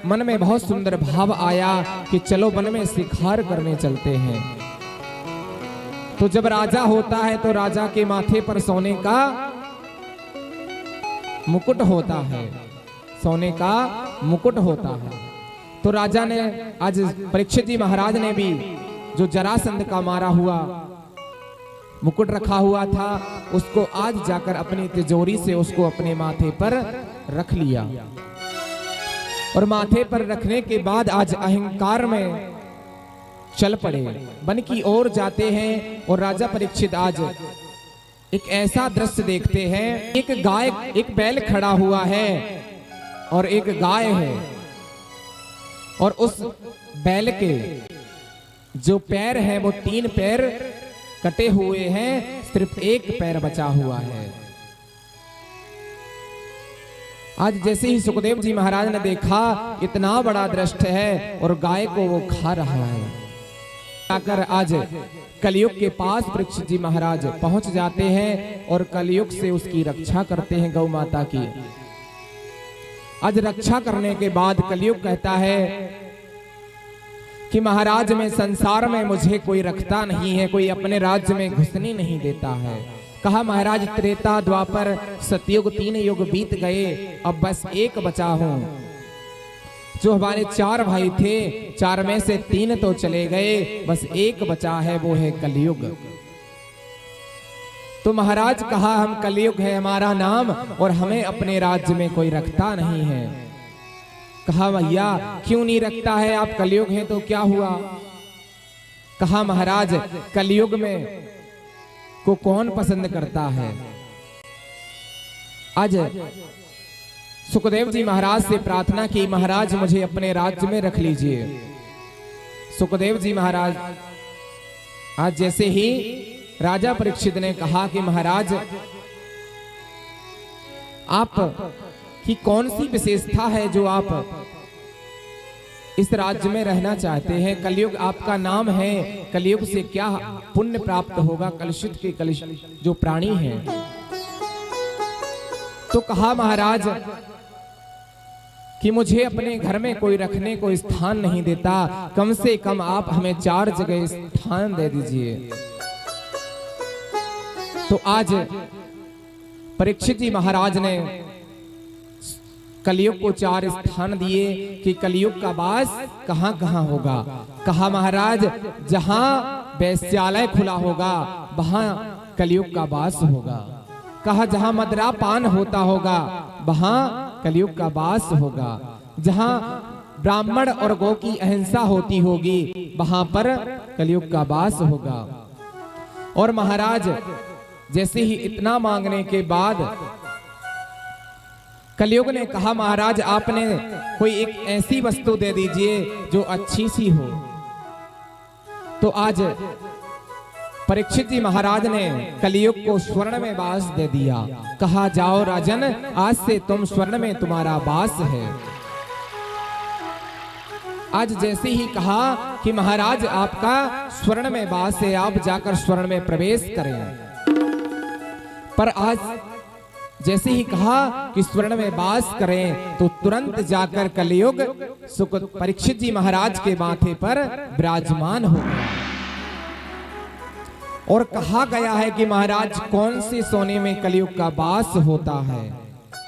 मन में बहुत सुंदर भाव आया कि चलो वन में शिकार करने चलते हैं। तो जब राजा होता है तो राजा के माथे पर सोने का मुकुट होता है, सोने का मुकुट होता है। तो राजा ने आज परीक्षित जी महाराज ने भी जो जरासंध का मारा हुआ मुकुट रखा हुआ था, उसको आज जाकर अपनी तिजोरी से उसको अपने माथे पर रख लिया। और माथे पर रखने के बाद आज अहंकार में चल पड़े, वन की ओर जाते हैं। और राजा परीक्षित आज एक ऐसा दृश्य देखते हैं, एक गाय, एक बैल खड़ा हुआ है और एक गाय है, और उस बैल के जो पैर हैं वो 3 पैर कटे हुए हैं, सिर्फ एक पैर बचा हुआ है। आज जैसे ही सुखदेव जी महाराज ने देखा इतना बड़ा दृश्य है और गाय को वो खा रहा है, आकर आज कलयुग के पास परीक्षित जी महाराज पहुंच जाते हैं और कलयुग से उसकी रक्षा करते हैं, गौ माता की। आज रक्षा करने के बाद कलयुग कहता है कि महाराज में संसार में मुझे कोई रखता नहीं है, कोई अपने राज्य में घुसने नहीं देता है। कहा महाराज त्रेता द्वापर सतयुग 3 युग बीत गए, अब बस एक बचा हूं। जो हमारे 4 भाई थे, 4 में से 3 तो चले गए, बस एक बचा है, वो है कलयुग। तो महाराज कहा हम कलयुग है हमारा नाम और हमें अपने राज्य में कोई रखता नहीं है। कहा भैया क्यों नहीं रखता है, आप कलयुग हैं तो क्या हुआ? कहा महाराज कलयुग में को कौन पसंद करता है। आज सुखदेव जी महाराज से प्रार्थना की, महाराज मुझे अपने राज्य में रख लीजिए। सुखदेव जी महाराज आज जैसे ही राजा परीक्षित ने कहा कि महाराज आप की कौन सी विशेषता है जो आप इस राज्य में रहना चाहते हैं, कलयुग आपका नाम है, कलयुग से क्या पुण्य प्राप्त होगा कलुषित के कलुषित जो प्राणी हैं। तो कहा महाराज कि मुझे अपने घर में कोई रखने को स्थान नहीं देता, कम से कम आप हमें 4 जगह स्थान दे दीजिए। तो आज परीक्षित जी महाराज ने कलयुग को 4 स्थान दिए कि कलयुग का वास कहां कहां होगा। कहा महाराज जहां वैश्यालय खुला होगा वहां कलयुग का वास होगा। कहा जहां मदिरा पान होता होगा वहां कलयुग का वास होगा। जहां ब्राह्मण और गौ की अहिंसा होती होगी वहां पर कलयुग का वास होगा। और महाराज जैसे ही इतना मांगने के बाद कलयुग ने कहा महाराज आपने कोई एक ऐसी वस्तु दे दीजिए जो अच्छी सी हो। तो आज परीक्षित जी महाराज ने कलयुग को स्वर्ण में वास दे दिया। कहा जाओ राजन आज से तुम स्वर्ण में तुम्हारा वास है। आज जैसे ही कहा कि महाराज आपका स्वर्ण में वास है, आप जाकर स्वर्ण में प्रवेश करें। पर आज जैसे ही कहा कि स्वर्ण में वास करें तो तुरंत जाकर कलयुग सुख परीक्षित जी महाराज के माथे पर विराजमान हो गया। और कहा गया है कि महाराज कौन से सोने में कलयुग का वास होता है।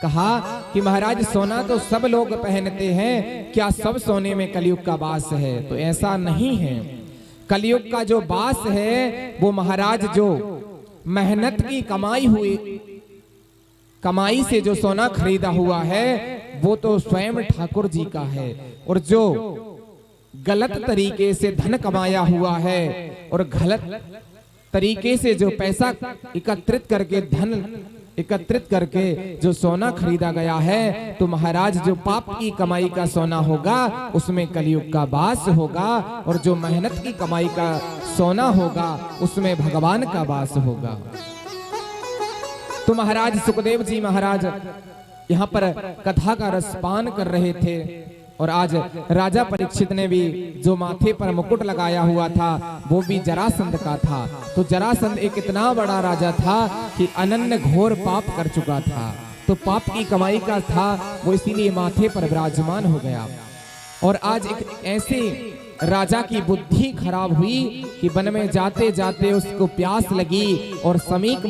कहा कि महाराज सोना तो सब लोग पहनते हैं, क्या सब सोने में कलयुग का वास है? तो ऐसा नहीं है। कलयुग का जो वास है वो महाराज जो मेहनत की कमाई से जो सोना खरीदा हुआ है वो तो स्वयं ठाकुर जी का है। और जो गलत तरीके से धन कमाया हुआ है और गलत तरीके से जो पैसा एकत्रित करके धन एकत्रित करके जो सोना खरीदा गया है, तो महाराज जो पाप की कमाई का सोना होगा उसमें कलयुग का वास होगा। और जो मेहनत की कमाई का सोना होगा उसमें भगवान का वास होगा। तो महाराज सुखदेव जी महाराज यहाँ पर कथा का रसपान कर रहे थे। और आज राजा परीक्षित ने भी जो माथे पर मुकुट लगाया हुआ था वो भी जरासंध का था। तो जरासंध एक इतना बड़ा राजा था कि अनन्य घोर पाप कर चुका था, तो पाप की कमाई का था वो, इसीलिए माथे पर विराजमान हो गया। और आज एक ऐसे राजा की बुद्धि खराब हुई कि वन में जाते जाते उसको प्यास लगी और समीक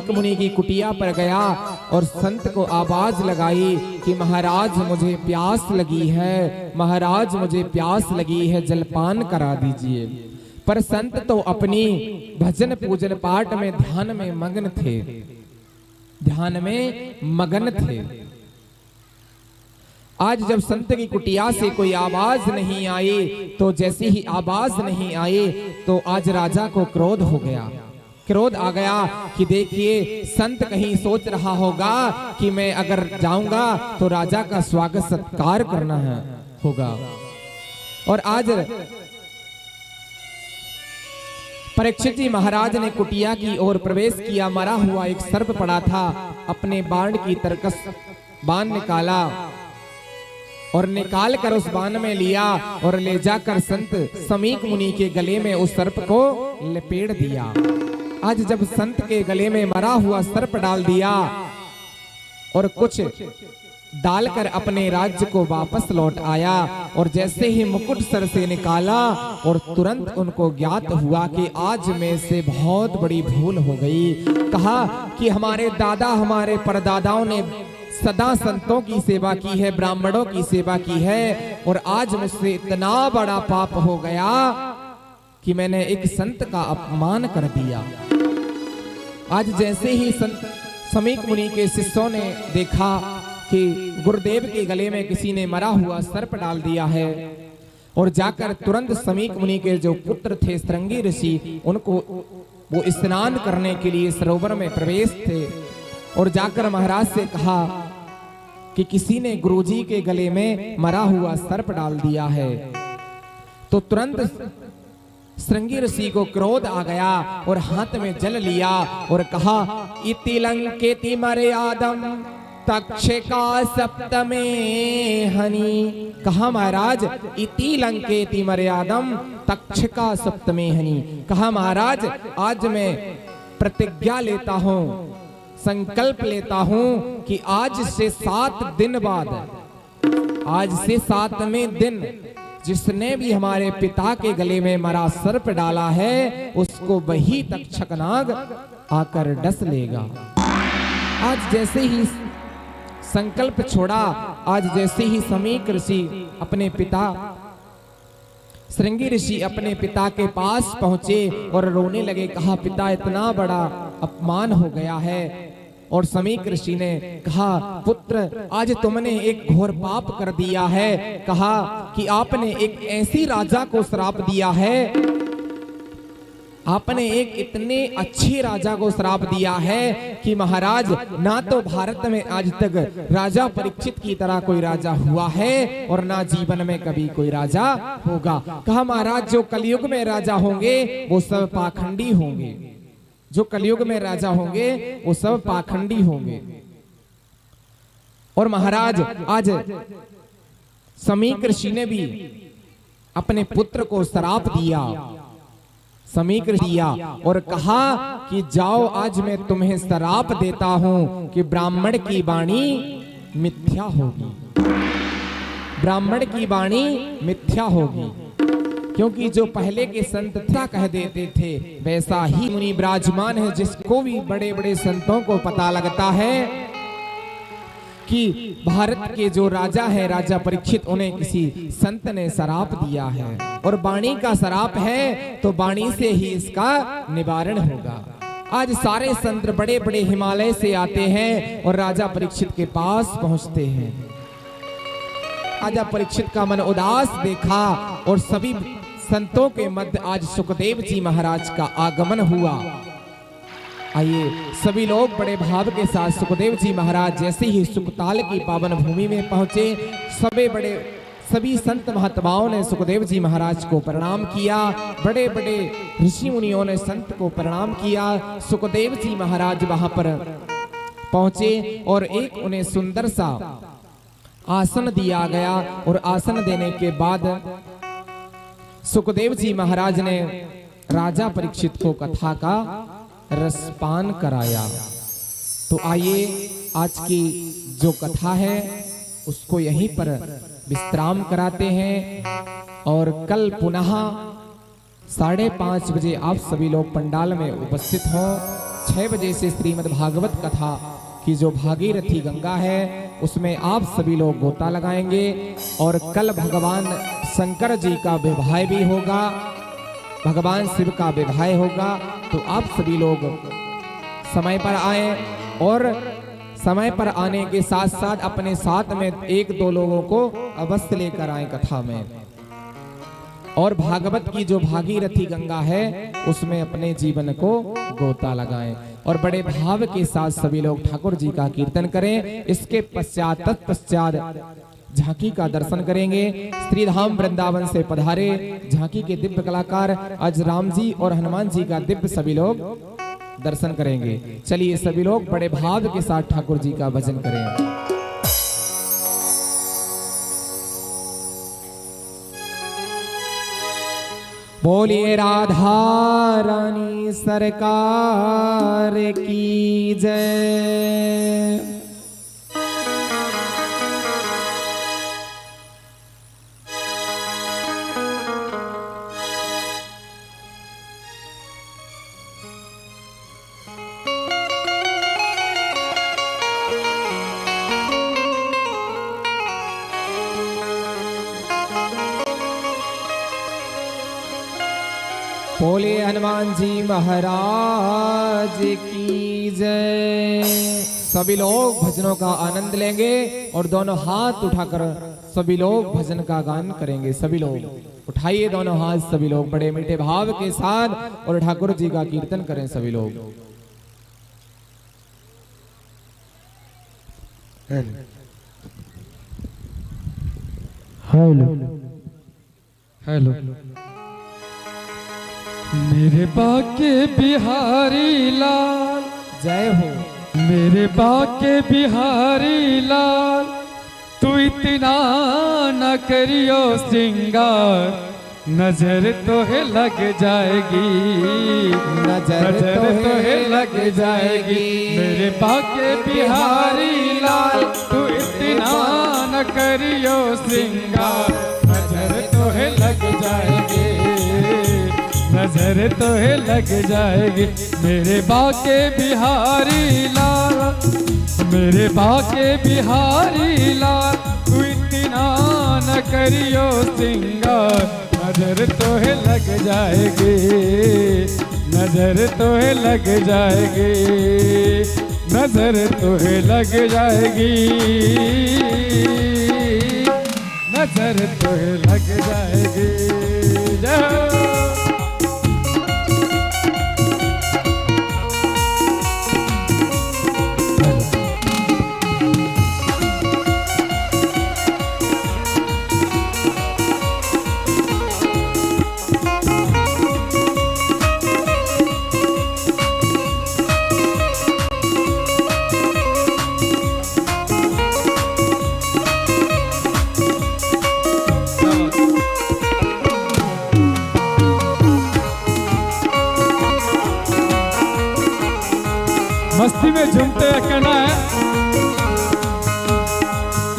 मुनि की कुटिया पर गया और संत को आवाज लगाई कि महाराज मुझे प्यास लगी है, महाराज मुझे प्यास लगी है, जलपान करा दीजिए। पर संत तो अपनी भजन पूजन पाठ में ध्यान में मग्न थे, ध्यान में मगन थे। आज जब संत की कुटिया से कोई आवाज नहीं आई, तो जैसे ही आवाज नहीं आई तो आज राजा को क्रोध हो गया, क्रोध आ गया कि देखिए संत कहीं सोच रहा होगा कि मैं अगर जाऊंगा तो राजा का स्वागत सत्कार करना है होगा। और आज परीक्षित जी महाराज ने कुटिया की ओर प्रवेश किया। मरा हुआ एक सर्प पड़ा था, अपने बाण की तरकस बाण निकाला और निकाल कर उस बाण में लिया और ले जाकर संत समीक मुनि के गले में उस सर्प को लपेट दिया। आज जब संत के गले में मरा हुआ सर्प डाल दिया और कुछ डालकर अपने राज्य को वापस लौट आया, और जैसे ही मुकुट सर से निकाला और तुरंत उनको ज्ञात हुआ कि आज में से बहुत बड़ी भूल हो गई। कहा कि हमारे दादा हमारे परदादाओं ने सदा संतों की सेवा की है, ब्राह्मणों की सेवा की है, और आज मुझसे इतना बड़ा पाप हो गया कि मैंने एक संत का अपमान कर दिया। आज जैसे ही संत समीक मुनि के शिष्यों ने देखा कि गुरुदेव के गले में किसी ने मरा हुआ सर्प डाल दिया है, और जाकर तुरंत समीक मुनि के जो पुत्र थे श्रृंगी ऋषि, उनको वो स्नान करने के लिए सरोवर में प्रवेश थे, और जाकर महाराज से कहा कि किसी ने गुरुजी के गले में मरा हुआ सर्प डाल दिया है। तो तुरंत श्रृंगी ऋषि को क्रोध आ गया और हाथ में जल लिया और कहा इति लंकेति मर्यादम तक्षका सप्तमे हनि। कहा महाराज इति लंकेति मर्यादम तक्षका सप्तमे हनि। कहा महाराज आज मैं प्रतिज्ञा लेता हूं, संकल्प लेता हूं कि आज से 7 दिन बाद, आज से 7वें दिन जिसने भी हमारे पिता के गले में मरा सर्प डाला है उसको वही तक्षक नाग आकर डस लेगा। आज जैसे ही संकल्प छोड़ा, आज जैसे ही समीक ऋषि अपने पिता श्रृंगी ऋषि अपने पिता के पास पहुंचे और रोने लगे। कहा पिता इतना बड़ा अपमान हो गया है। और समीक ऋषि ने कहा पुत्र आज तुमने एक घोर पाप कर दिया है। कहा कि आपने एक ऐसी राजा को श्राप दिया है, आपने एक इतने अच्छे राजा को श्राप दिया है कि महाराज ना तो भारत में आज तक राजा परीक्षित की तरह कोई राजा हुआ है और ना जीवन में कभी कोई राजा होगा। कहा महाराज जो कलयुग में राजा होंगे वो सब पाखंडी होंगे, जो कलयुग में राजा होंगे वो सब पाखंडी होंगे। और महाराज आज समीक ऋषि ने भी अपने पुत्र को श्राप दिया, समीक दिया और कहा कि जाओ आज मैं तुम्हें श्राप देता हूं कि ब्राह्मण की वाणी मिथ्या होगी, ब्राह्मण की वाणी मिथ्या होगी। क्योंकि जो पहले के संत था कह देते थे वैसा ही मुनि विराजमान है, जिसको भी बड़े बड़े संतों को पता लगता है कि भारत के जो राजा है राजा परीक्षित, उन्हें किसी संत ने शराप दिया है और वाणी का शराप है तो वाणी से ही इसका निवारण होगा। आज सारे संत बड़े बड़े हिमालय से आते हैं और राजा परीक्षित के पास पहुंचते हैं। राजा परीक्षित का मन उदास देखा और सभी संतों के मध्य आज सुखदेव जी महाराज का आगमन हुआ। आइए सभी लोग बड़े भाव के साथ सुखदेव जी महाराज जैसे ही सुखताल की पावन भूमि में पहुंचे, सभी संत महात्माओं ने सुखदेव जी महाराज को प्रणाम किया, बड़े बड़े ऋषि मुनियों ने संत को प्रणाम किया। सुखदेव जी महाराज वहां पर पहुंचे और एक उन्हें सुंदर सा आसन दिया गया और आसन देने के बाद सुखदेव जी महाराज ने राजा परीक्षित को कथा का रसपान कराया। तो आइए आज की जो कथा है उसको यहीं पर विश्राम कराते हैं और कल पुनः 5:30 बजे आप सभी लोग पंडाल में उपस्थित हो। 6 बजे से श्रीमद् भागवत कथा की जो भागीरथी गंगा है उसमें आप सभी लोग गोता लगाएंगे और कल भगवान शंकर जी का विवाह भी होगा, भगवान शिव का विवाह होगा। तो आप सभी लोग समय पर आए और समय पर आने के साथ साथ अपने साथ में 1-2 लोगों को अवश्य लेकर आए कथा में। और भागवत की जो भागीरथी गंगा है उसमें अपने जीवन को गोता लगाएं और बड़े भाव के साथ सभी लोग ठाकुर जी का कीर्तन करें। इसके तत्पश्चात झांकी का दर्शन करेंगे। श्रीधाम वृंदावन से पधारे झांकी के दिव्य कलाकार आज राम जी और हनुमान जी का दिव्य सभी लोग दर्शन करेंगे। चलिए सभी लोग बड़े भाव के साथ ठाकुर जी का भजन करें। बोलिए राधा रानी सरकार की जय। बोले हनुमान जी महाराज की जय। सभी लोग भजनों का आनंद लेंगे और दोनों हाथ उठाकर सभी लोग भजन का गान करेंगे। सभी लोग उठाइए दोनों हाथ, सभी लोग बड़े मीठे भाव के साथ और ठाकुर जी का कीर्तन करें सभी लोग। Hello hello. मेरे बाके बिहारी लाल जय हो। मेरे बाके बिहारी लाल, तू इतना न करियो श्रृंगार, नजर तो है लग जाएगी, नजर तो है लग जाएगी। मेरे बाके बिहारी लाल, तू इतना न करियो श्रृंगार, नजर तो है लग जाएगी, नजर तो है लग जाएगी। मेरे बाके बिहारी लाल, मेरे बाके बिहारी लाल, तू इतना न करियो श्रृंगार, नजर तो है लग जाएगी, नजर तो है लग जाएगी, नजर तो है लग जाएगी, नजर तो है लग जाएगी। जय मस्ती में झूमते कहना है।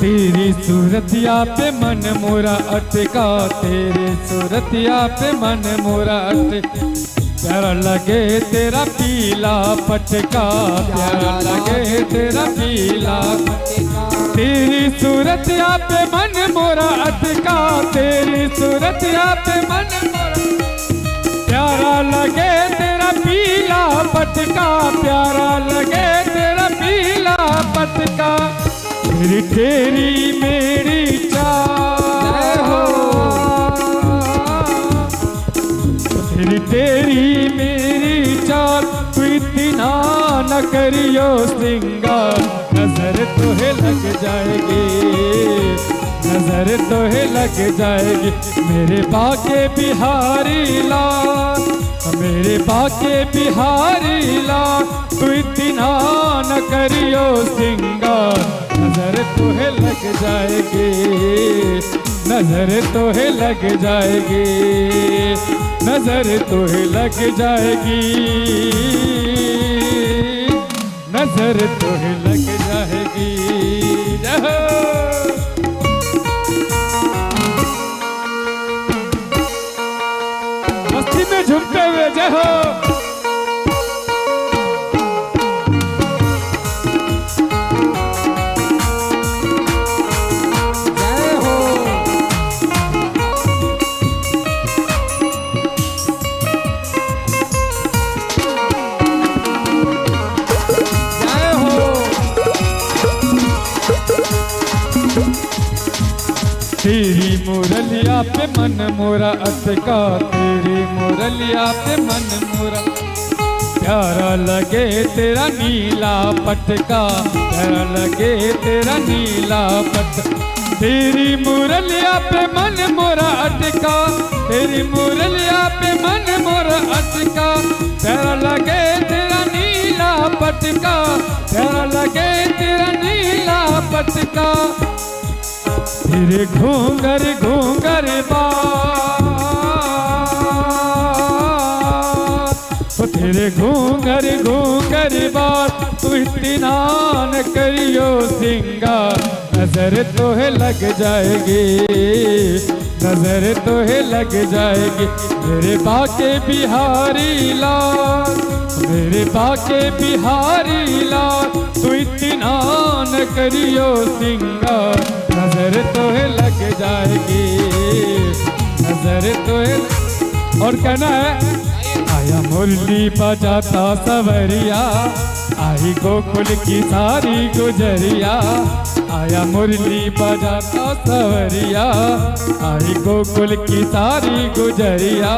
तेरी सूरतिया पे मन मोरा अटका, तेरी सूरतिया पे मन मोरा अटका, प्यारा लगे तेरा पीला पटका, प्यारा लगे तेरा पीला पटका। तेरी सूरतिया पे मन मोरा अटका, तेरी सूरतिया पे मन मोरा, प्यारा लगे तेरा पीला पटका, प्यारा लगे तेरा पीला पटका। तेरी तेरी मेरी चाह हो, तेरी तेरी मेरी चाह, तू इतना न करियो श्रृंगार, नजर तो है लग जाएगी, नजर तो है लग जाएगी। मेरे बाके बिहारी लाल, मेरे बाके बिहारी लाल, तू इतना न करियो श्रृंगार, नजर तो है लग जाएगी, नजर तो है लग जाएगी, नजर तो है लग जाएगी, नजर तो है लग जाएगी। जय हो। हो। जय हो। जय हो। तेरी मुरलिया पे मन मोरा अटका, तेरी मुरलिया पे मन मोरा प्यारा लगे तेरा नीला पटका, प्यारा लगे तेरा नीला पटका। तेरी मुरलिया पे मन मोरा अटका, तेरी मुरलिया पे मन मोरा अटका, प्यारा लगे तेरा नीला पटका, प्यारा लगे तेरा नीला पटका। तेरे घूंगर घूंगर बात, तेरे घूंगर घूंगर बात, तू इतना न करियो सिंगार, नजर तोहे लग जाएगी, नजर तोहे लग जाएगी। मेरे बाके बिहारी लाल, मेरे बाके बिहारी लाल, तू इतना न करियो सिंगार, नजर तोहे लग जाएगी, नजर तोहे। और कहना है आया मुरली बजाता सवरिया, आई गोकुल की सारी गुजरिया, आया मुरली बजाता सवरिया, आई गोकुल की सारी गुजरिया।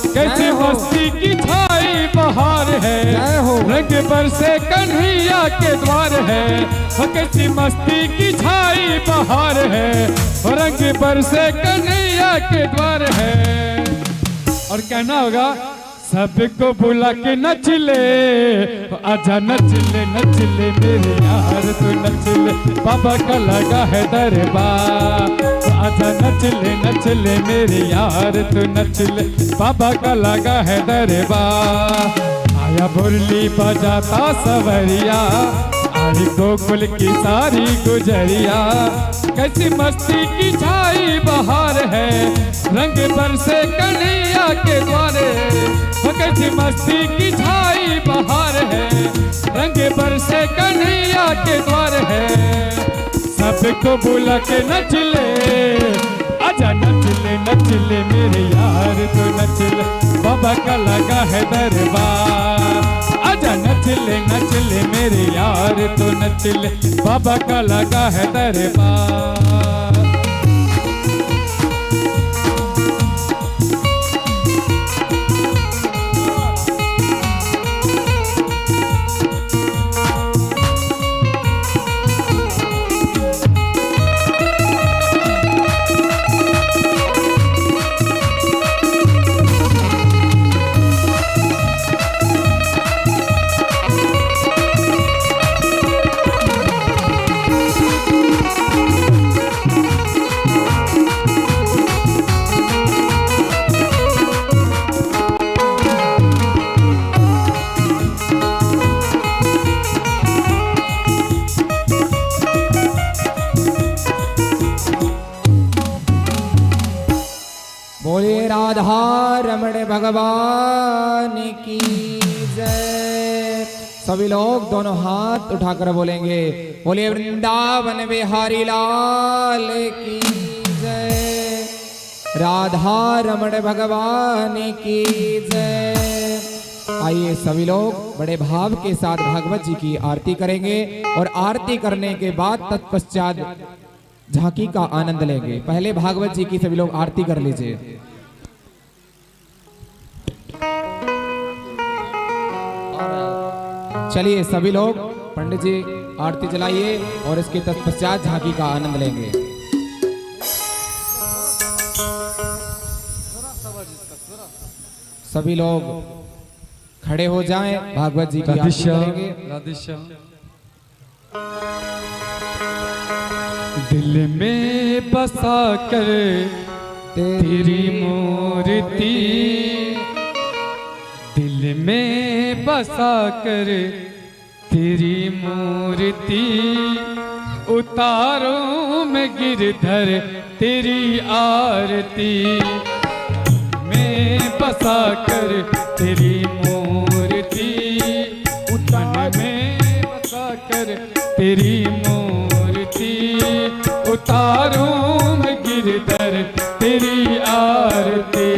कैसे मस्ती की छाई बहार है, रंग बरसे कन्हैया के द्वार है। कैसी मस्ती की छाई बहार है, रंग बरसे कन्हैया के द्वार है। और कहना होगा सबको बुला के नच ले, आजा नच ले मेरे यार, तू नच ले, बाबा का लगा है दरबार। आजा नच ले मेरे यार, तू नच ले, बाबा का लगा है दरबार। आया मुरली बजाता सवरिया, आई गोकुल की सारी गुजरिया। कैसी मस्ती की छाई बहार है, रंग बरसे कन्हैया के द्वारे। कैसी मस्ती की छाई बहार है, रंग बरसे कन्हैया के द्वार है। सबको बुला के नच ले, आजा नच ले मेरे यार, तू नच ले, बाबा का लगा है दरबार। आजा नच ले मेरे यार, तू नच ले, बाबा का लगा है दरबार। बोलिए राधा रमण भगवान की जय। सभी लोग दोनों हाथ उठाकर बोलेंगे बोलिए वृंदावन बिहारी लाल की जय, राधा रमण भगवान की जय। आइए सभी लोग बड़े भाव के साथ भागवत जी की आरती करेंगे और आरती करने के बाद तत्पश्चात झांकी का आनंद लेंगे। पहले भागवत जी की सभी लोग आरती कर लीजिए। चलिए सभी लोग पंडित जी आरती चलाइए और इसके तत्पश्चात झांकी का आनंद लेंगे। सभी लोग खड़े हो जाएं, भागवत जी की आरती करेंगे। दिल में बसा कर तेरी मूर्ति, दिल में बसा कर तेरी मूर्ति, उतारूं मैं गिरधर तेरी आरती। मैं बसा कर तेरी मूर्ति, मन में बसा कर तेरी मूर्ति, उतारूं मैं गिरधर तेरी आरती,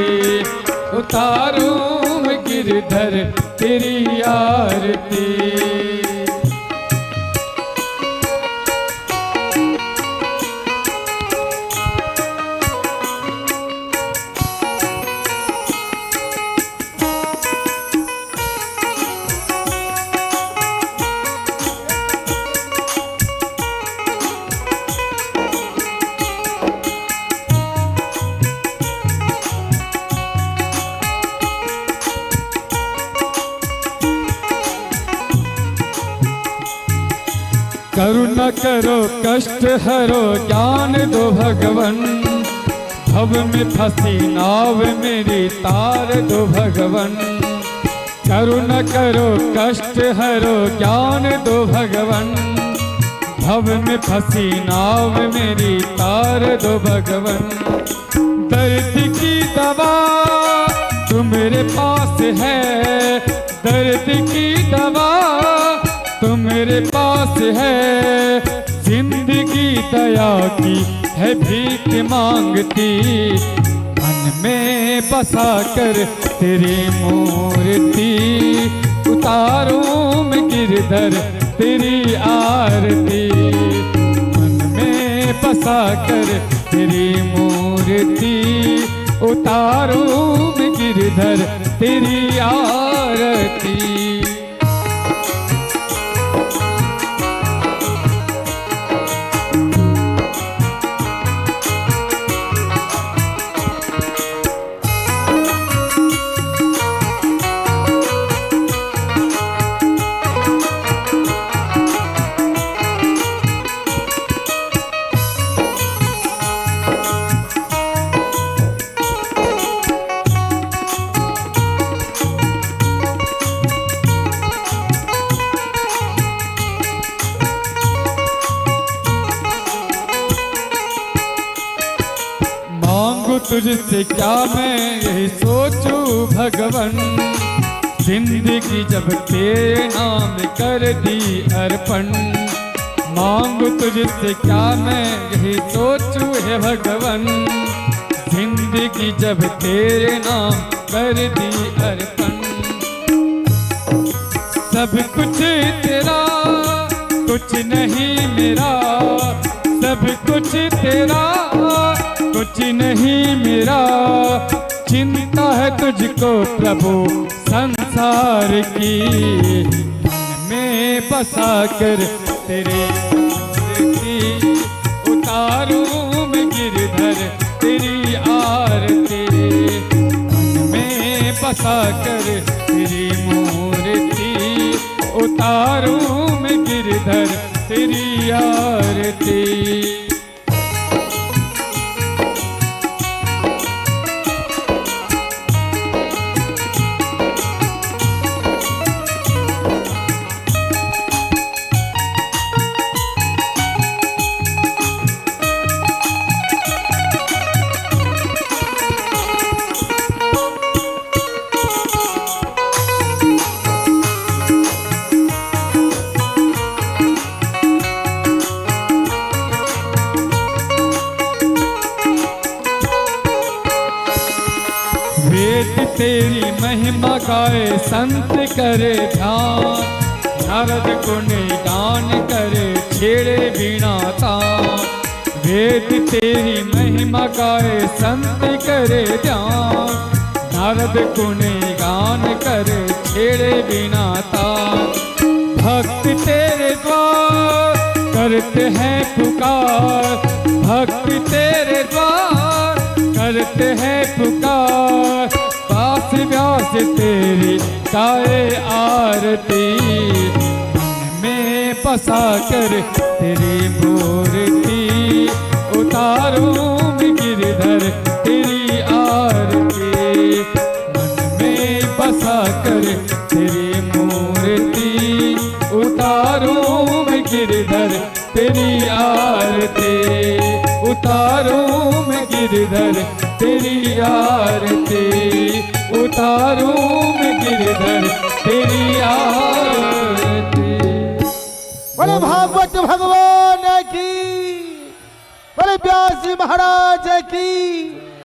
उतारूं मैं गिरधर तेरी आरती। करुणा करो कष्ट हरो ज्ञान दो भगवन, भव में फंसी नाव मेरी तार दो भगवन। करुणा करो कष्ट हरो ज्ञान दो भगवन, भव में फंसी नाव मेरी तार दो भगवन। दर्द की दवा तू मेरे पास है, दर्द की दवा तू मेरे पास है, जिंदगी दया की है भीख मांगती, मन में बसा कर तेरी मूर्ति, उतारूं मैं गिरधर तेरी आरती, मन में बसा कर तेरी मूर्ति, उतारूं मैं गिरधर तेरी आरती। तुझसे क्या मैं यही सोचूं भगवन, जिंदगी जब तेरे नाम कर दी अर्पण। मांगू तुझसे क्या मैं यही सोचूं हे भगवन, जिंदगी जब तेरे नाम कर दी अर्पण। सब कुछ तेरा कुछ नहीं मेरा, सब कुछ तेरा कुछ नहीं मेरा, चिंता है तुझको प्रभु संसार की, मन में बसा कर तेरे मूर्ति, उतारूं मैं गिरधर तेरी आरती, मन में बसा कर तेरी मूर्ति, उतारूं मैं गिरधर तेरी आरती। तेरी महिमा गाए संत करे ध्यान, नारद गुण गान करे छेड़े बीणा तान। वेद तेरी महिमा गाए संत करे ध्यान, नारद गुण गान करे छेड़े बीणा तान। भक्त तेरे द्वार करते हैं पुकार, भक्त तेरे द्वार करते हैं पुकार, पास व्यास तेरी गाए आरती, मन में बसा कर तेरी मूर्ति, उतारूं मैं गिरधर तेरी आरती, मन में बसा कर तेरी मूर्ति, उतारूं मैं गिरधर तेरी आरती, उतारूं मैं गिरधर तेरी आरती, उतारूं मैं व्यास महाराज की